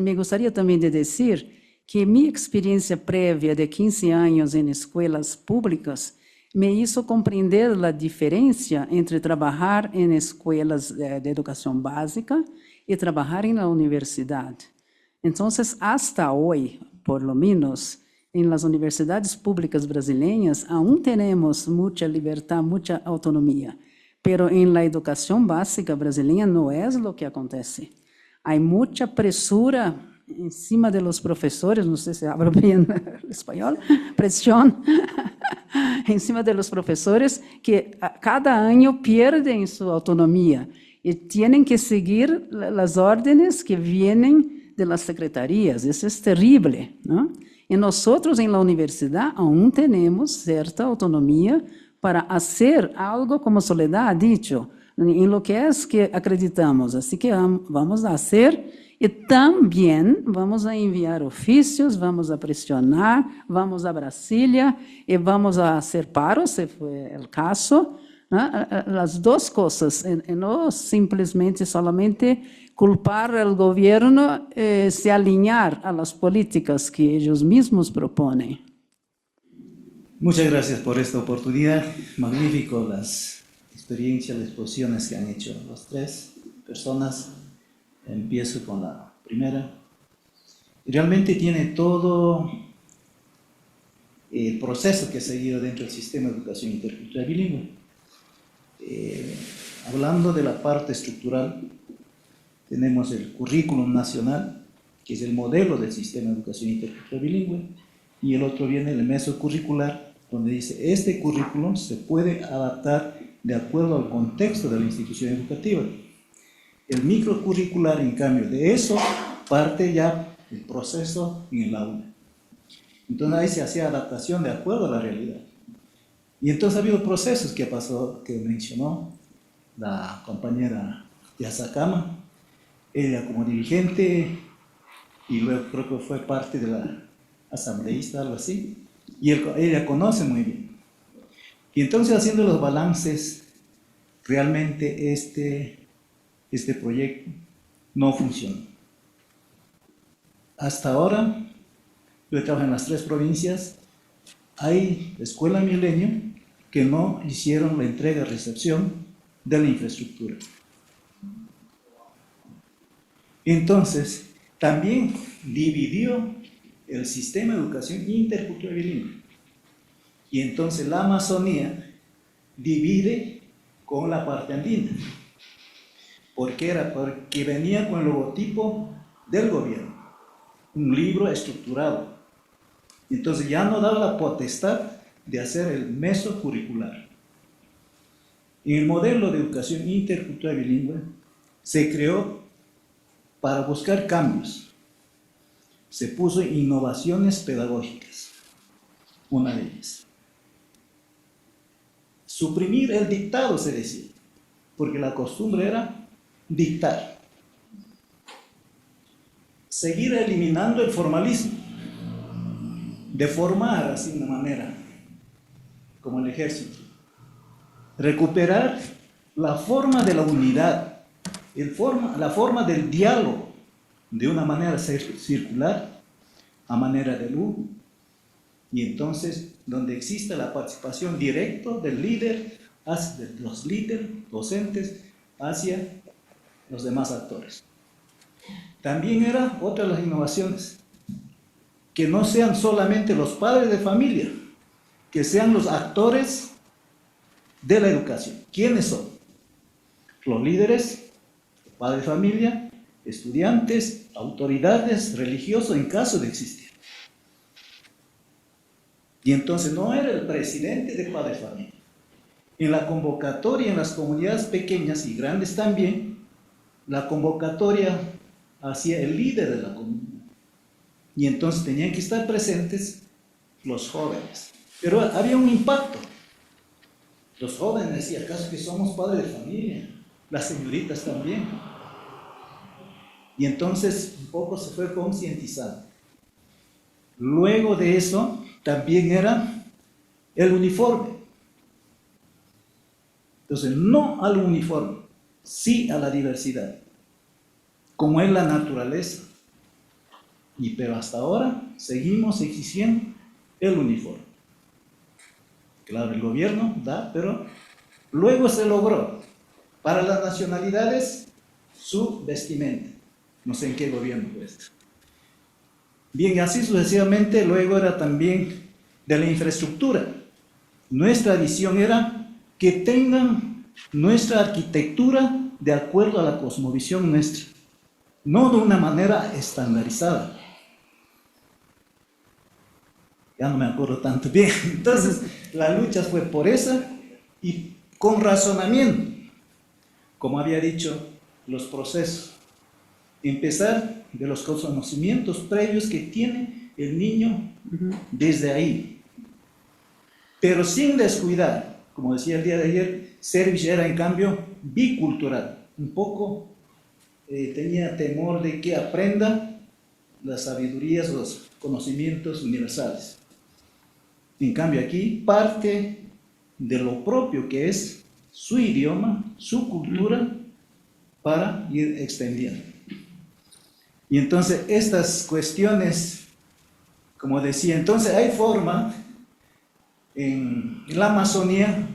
me gustaría también de decir que mi experiencia previa de 15 años en escuelas públicas me hizo comprender la diferencia entre trabajar en escuelas de educación básica y trabajar en la universidad. Entonces, hasta hoy, por lo menos, en las universidades públicas brasileñas, aún tenemos mucha libertad, mucha autonomía, pero en la educación básica brasileña no es lo que acontece. Hay mucha presura encima de los profesores, no sé si hablo bien el español, presión encima de los profesores que cada año pierden su autonomía y tienen que seguir las órdenes que vienen de las secretarías. Eso es terrible, ¿no? Y nosotros en la universidad aún tenemos cierta autonomía para hacer algo, como Soledad ha dicho, en lo que es que acreditamos. Así que vamos a hacer. Y también vamos a enviar oficios, vamos a presionar, vamos a Brasilia y vamos a hacer paros, si fue el caso, ¿no? Las dos cosas, y no simplemente solamente culpar al gobierno, se alinear a las políticas que ellos mismos proponen. Muchas gracias por esta oportunidad. Magnífico las experiencias, las exposiciones que han hecho las tres personas. Empiezo con la primera. Realmente tiene todo el proceso que ha seguido dentro del sistema de educación intercultural bilingüe. Hablando de la parte estructural, tenemos el currículum nacional, que es el modelo del sistema de educación intercultural bilingüe, y el otro viene el método curricular, donde dice, este currículum se puede adaptar de acuerdo al contexto de la institución educativa. El microcurricular, en cambio, de eso parte ya el proceso en el aula. Entonces ahí se hacía adaptación de acuerdo a la realidad. Y entonces ha habido procesos que pasó, que mencionó la compañera Yazakama, ella como dirigente, y luego creo que fue parte de la asambleísta, algo así, y ella conoce muy bien. Y entonces haciendo los balances, realmente este proyecto no funcionó. Hasta ahora, yo trabajo en las 3 provincias, hay Escuela Milenio, que no hicieron la entrega-recepción de la infraestructura. Entonces, también dividió el sistema de educación intercultural bilingüe. Y entonces la Amazonía divide con la parte andina. ¿Por qué era? Porque venía con el logotipo del gobierno, un libro estructurado. Entonces ya no daba la potestad de hacer el mesocurricular. En el modelo de educación intercultural bilingüe se creó para buscar cambios. Se puso innovaciones pedagógicas, una de ellas. Suprimir el dictado, se decía, porque la costumbre era dictar. Seguir eliminando el formalismo, de formar así de una manera, como el ejército. Recuperar la forma de la unidad, la forma del diálogo, de una manera circular, a manera de U, y entonces donde exista la participación directa del líder, de los líderes, docentes, hacia los demás actores. También era otra de las innovaciones, que no sean solamente los padres de familia, que sean los actores de la educación. ¿Quiénes son? Los líderes, padres de familia, estudiantes, autoridades religiosas en caso de existir. Y entonces no era el presidente de padres de familia. En la convocatoria, en las comunidades pequeñas y grandes también, la convocatoria hacía el líder de la comunidad. Y entonces tenían que estar presentes los jóvenes. Pero había un impacto. Los jóvenes decían, ¿acaso que somos padres de familia? Las señoritas también. Y entonces un poco se fue concientizando. Luego de eso, también era el uniforme. Entonces, no al uniforme, sí a la diversidad, como es la naturaleza. Pero hasta ahora seguimos exigiendo el uniforme. Claro, el gobierno da, pero luego se logró para las nacionalidades su vestimenta. No sé en qué gobierno fue esto. Bien, así sucesivamente, luego era también de la infraestructura. Nuestra visión era que tengan nuestra arquitectura de acuerdo a la cosmovisión nuestra, no de una manera estandarizada. Ya no me acuerdo tanto bien. Entonces, la lucha fue por esa y con razonamiento, como había dicho, los procesos. Empezar de los conocimientos previos que tiene el niño desde ahí. Pero sin descuidar, como decía el día de ayer, Servish era en cambio bicultural. Un poco tenía temor de que aprenda las sabidurías, los conocimientos universales. En cambio aquí parte de lo propio que es su idioma, su cultura, para ir extendiendo. Y entonces estas cuestiones, como decía, entonces hay forma en la Amazonía,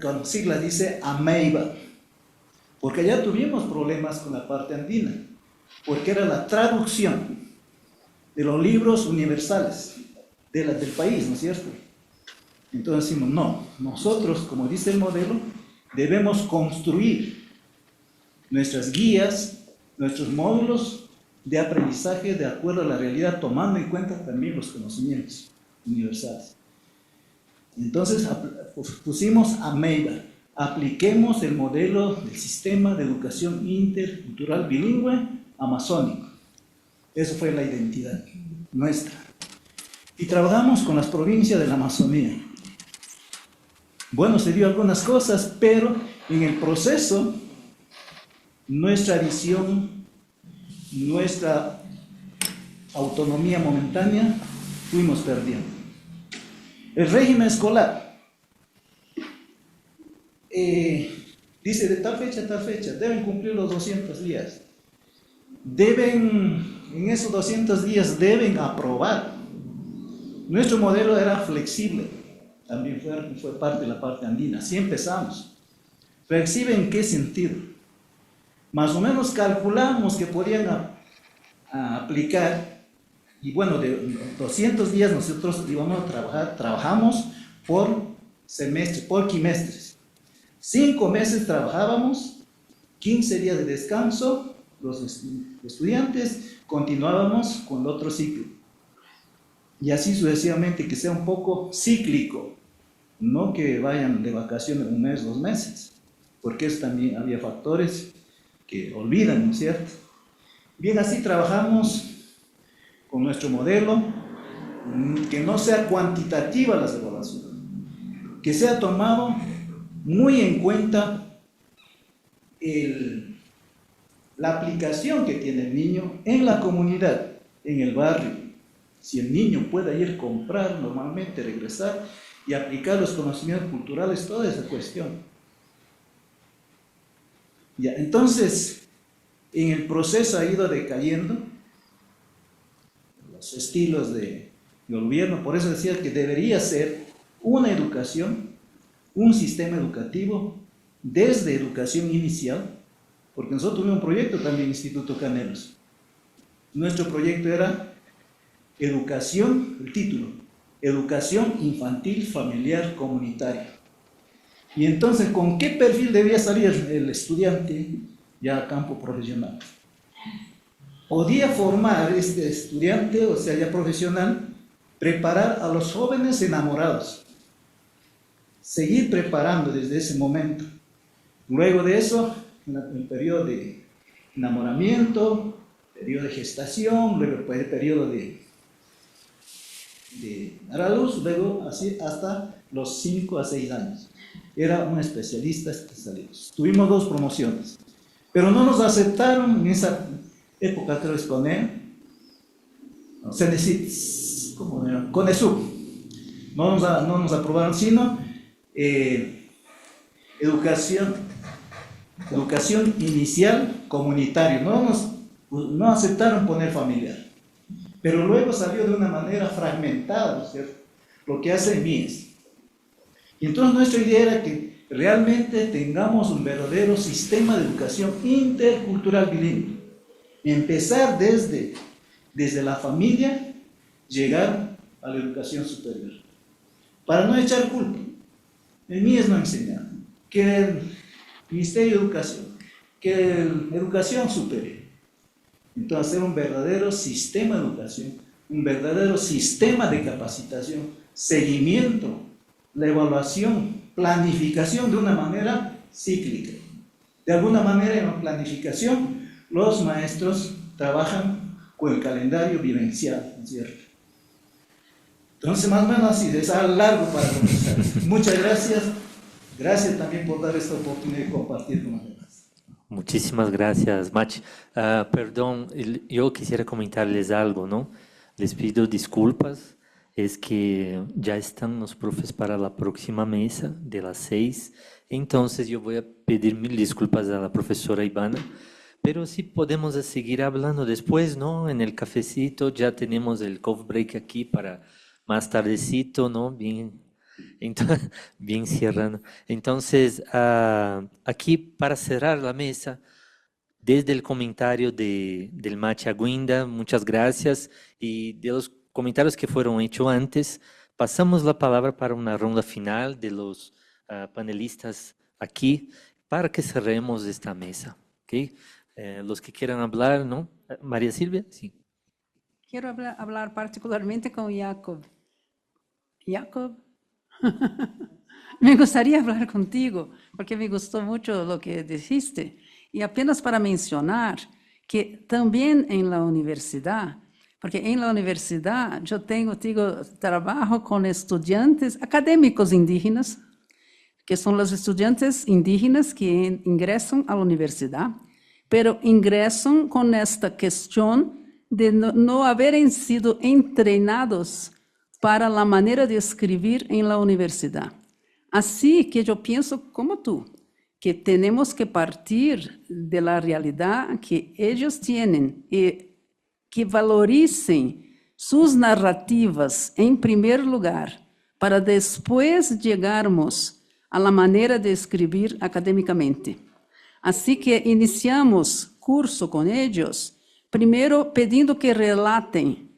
con siglas dice Ameiba, porque ya tuvimos problemas con la parte andina, porque era la traducción de los libros universales del país, ¿no es cierto? Entonces decimos, no, nosotros, como dice el modelo, debemos construir nuestras guías, nuestros módulos de aprendizaje de acuerdo a la realidad, tomando en cuenta también los conocimientos universales. Entonces pusimos Ameiba, apliquemos el modelo del sistema de educación intercultural bilingüe amazónico. Eso fue la identidad nuestra. Y trabajamos con las provincias de la Amazonía. Bueno, se dio algunas cosas, pero en el proceso, nuestra visión, nuestra autonomía momentánea, fuimos perdiendo. El régimen escolar dice de tal fecha a tal fecha, deben cumplir los 200 días. En esos 200 días deben aprobar. Nuestro modelo era flexible. también fue parte de la parte andina. Así empezamos. ¿Flexible en qué sentido? Más o menos calculamos que podían aplicar, y bueno, de 200 días nosotros íbamos a trabajar, trabajamos por semestre, por quimestres. 5 meses trabajábamos, 15 días de descanso, los estudiantes continuábamos con el otro ciclo. Y así sucesivamente, que sea un poco cíclico, no que vayan de vacaciones 1 mes, 2 meses, porque eso también había factores que olvidan, ¿no es cierto? Bien, así trabajamos con nuestro modelo, que no sea cuantitativa las evaluaciones, que sea tomado muy en cuenta la aplicación que tiene el niño en la comunidad, en el barrio. Si el niño puede ir a comprar normalmente, regresar y aplicar los conocimientos culturales, toda esa cuestión. Ya, entonces, en el proceso ha ido decayendo los estilos de gobierno, por eso decía que debería ser una educación, un sistema educativo desde educación inicial, porque nosotros tuvimos un proyecto también, Instituto Canelos. Nuestro proyecto era educación, el título, educación infantil, familiar, comunitaria. Y entonces, ¿con qué perfil debía salir el estudiante ya a campo profesional? Podía formar este estudiante, o sea, ya profesional, preparar a los jóvenes enamorados, seguir preparando desde ese momento. Luego de eso, el periodo de enamoramiento, periodo de gestación, luego el periodo de dar a luz, luego así hasta los 5 a 6 años. Era un especialista especialista. Tuvimos 2 promociones, pero no nos aceptaron en esa época, creo que es CONESUB. No nos aprobaron, sino educación inicial comunitaria. No aceptaron poner familiar. Pero luego salió de una manera fragmentada, ¿no es cierto? Lo que hace MIES. Y entonces nuestra idea era que realmente tengamos un verdadero sistema de educación intercultural bilingüe. Empezar desde la familia, llegar a la educación superior. Para no echar culpa. El MIES no enseñaba. Que el Ministerio de Educación, que la educación superior. Entonces, hacer un verdadero sistema de educación, un verdadero sistema de capacitación, seguimiento, la evaluación, planificación de una manera cíclica. De alguna manera, en la planificación, los maestros trabajan con el calendario vivencial, ¿cierto? Entonces, más o menos así, es algo largo para comenzar. Muchas gracias. Gracias también por dar esta oportunidad de compartir con los demás. Muchísimas gracias, Mach. Perdón, yo quisiera comentarles algo, ¿no? Les pido disculpas, es que ya están los profes para la próxima mesa de las 6, entonces yo voy a pedir 1000 disculpas a la profesora Ivana, pero sí podemos seguir hablando después, ¿no? En el cafecito, ya tenemos el coffee break aquí para más tardecito, ¿no? Entonces, bien cerrando. Entonces, aquí para cerrar la mesa, desde el comentario del Machi Aguinda, muchas gracias, y de los comentarios que fueron hechos antes, pasamos la palabra para una ronda final de los panelistas aquí, para que cerremos esta mesa. ¿Okay? Los que quieran hablar, ¿no? María Silvia, sí. Quiero hablar particularmente con Jacob. Jacob. Me gustaría hablar contigo, porque me gustó mucho lo que dijiste. Y apenas para mencionar que también en la universidad, porque en la universidad yo trabajo con estudiantes académicos indígenas, que son los estudiantes indígenas que ingresan a la universidad, pero ingresan con esta cuestión de no haberem sido entrenados para a maneira de escrever em la universidade. Assim que eu penso como tu, que temos que partir de la realidade que eles têm e que valoricem suas narrativas em primeiro lugar, para después llegarmos a la manera de escribir académicamente. Así que iniciamos curso con ellos, primero pidiendo que relaten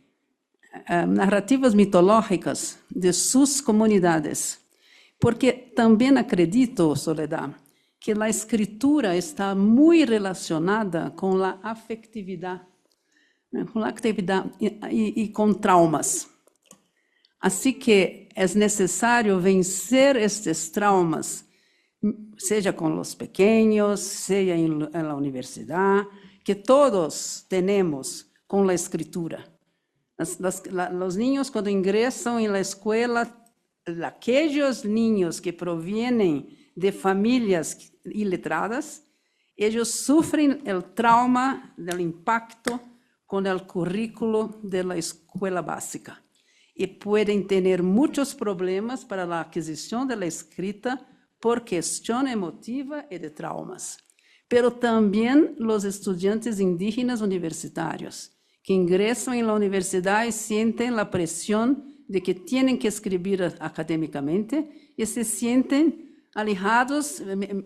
narrativas mitológicas de sus comunidades, porque también acredito, Soledad, que la escritura está muy relacionada con la afectividad, y con traumas. Así que es necesario vencer estos traumas, seja com os pequeños, seja em la universidad, que todos tenemos com la escritura. Los niños cuando ingresan en la escuela, aquellos niños que provienen de familias iletradas, ellos sufren el trauma del impacto con el currículo de la escuela básica y pueden tener muchos problemas para la adquisición de la escrita por cuestión emotiva y de traumas. Pero también los estudiantes indígenas universitarios, que ingresan en la universidad y sienten la presión de que tienen que escribir académicamente y se sienten alejados.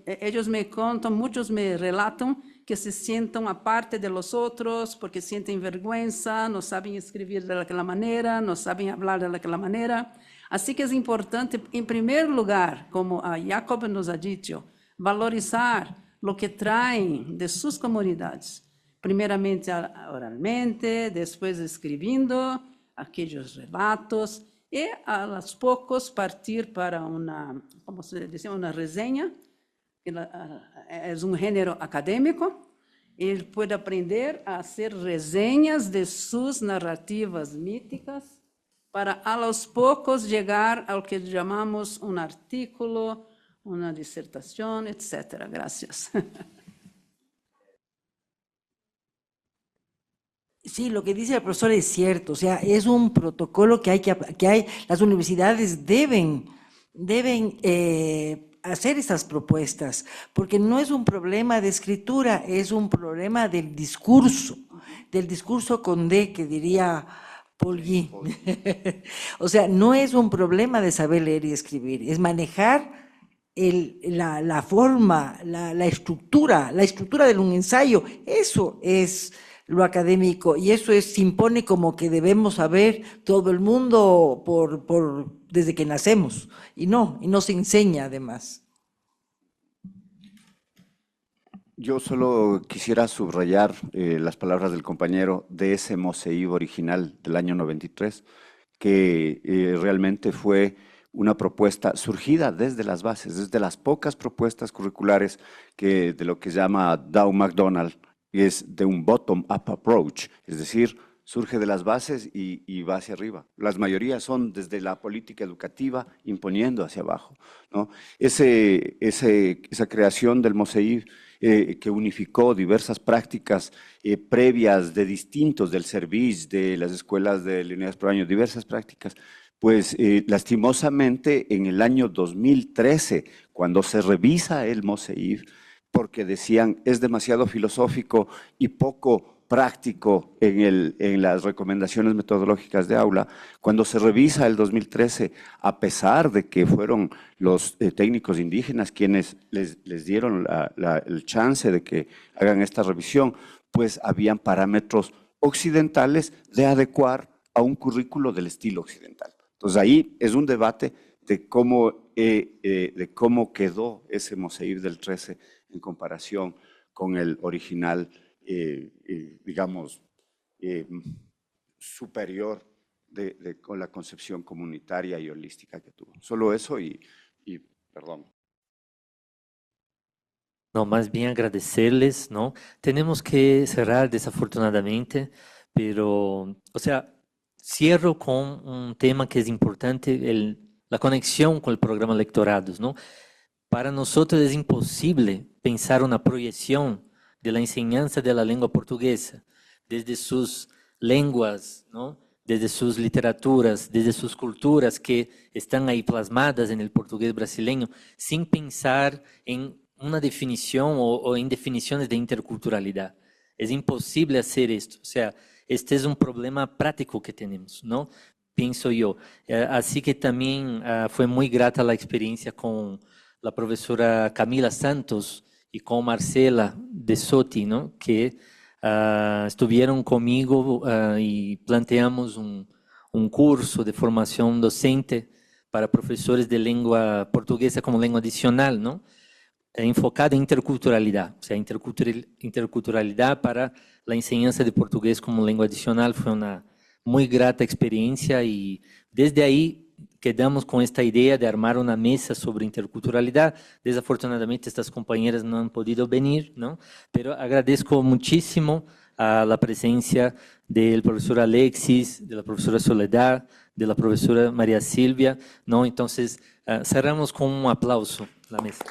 Ellos me contan, muchos me relatan que se sienten aparte de los otros porque sienten vergüenza, no saben escribir de aquella manera, no saben hablar de aquella manera. Así que es importante, en primer lugar, como a Jacob nos ha dicho, valorizar lo que traen de sus comunidades. Primeramente oralmente, después escribiendo aquellos relatos y a los pocos partir para una, como se dice, una reseña, que es un género académico. Él puede aprender a hacer reseñas de sus narrativas míticas para a los pocos llegar a lo que llamamos un artículo, una disertación, etc. Gracias. Sí, lo que dice el profesor es cierto, o sea, es un protocolo que las universidades deben hacer esas propuestas, porque no es un problema de escritura, es un problema del discurso con D, que diría Paul Guy. O sea, no es un problema de saber leer y escribir, es manejar la forma, la estructura de un ensayo. Eso es lo académico, y eso se impone como que debemos saber todo el mundo desde que nacemos, y no se enseña además. Yo solo quisiera subrayar las palabras del compañero de ese MOSEIB original del año 93, que realmente fue una propuesta surgida desde las bases, desde las pocas propuestas curriculares de lo que se llama Dow McDonald, es de un bottom-up approach, es decir, surge de las bases y va hacia arriba. Las mayorías son desde la política educativa imponiendo hacia abajo, ¿no? Esa creación del MOSEIB que unificó diversas prácticas previas de distintos, del servicio, de las escuelas de unidades por año, diversas prácticas, pues lastimosamente en el año 2013, cuando se revisa el MOSEIB, porque decían es demasiado filosófico y poco práctico en las recomendaciones metodológicas de aula. Cuando se revisa el 2013, a pesar de que fueron los técnicos indígenas quienes les dieron el chance de que hagan esta revisión, pues habían parámetros occidentales de adecuar a un currículo del estilo occidental. Entonces ahí es un debate de cómo quedó ese MOSEIB del 13 en comparación con el original, digamos, superior con la concepción comunitaria y holística que tuvo. Solo eso y perdón. No, más bien agradecerles, ¿no? Tenemos que cerrar desafortunadamente, pero, o sea, cierro con un tema que es importante, la conexión con el programa Lectorados, ¿no? Para nosotros es imposible pensar una proyección de la enseñanza de la lengua portuguesa, desde sus lenguas, ¿no? Desde sus literaturas, desde sus culturas que están ahí plasmadas en el portugués brasileño, sin pensar en una definición o en definiciones de interculturalidad. Es imposible hacer esto. O sea, este es un problema práctico que tenemos, ¿no? pienso yo. Así que también fue muy grata la experiencia con la profesora Camila Santos y con Marcela de Sotti, ¿no? Que estuvieron conmigo y planteamos un curso de formación docente para profesores de lengua portuguesa como lengua adicional, ¿no? Enfocada en interculturalidad, o sea, interculturalidad para la enseñanza de portugués como lengua adicional. Fue una muy grata experiencia y desde ahí quedamos con esta idea de armar una mesa sobre interculturalidad. Desafortunadamente estas compañeras no han podido venir, ¿no? Pero agradezco muchísimo a la presencia del profesor Alexis, de la profesora Soledad, de la profesora María Silvia, ¿no? Entonces cerramos con un aplauso la mesa.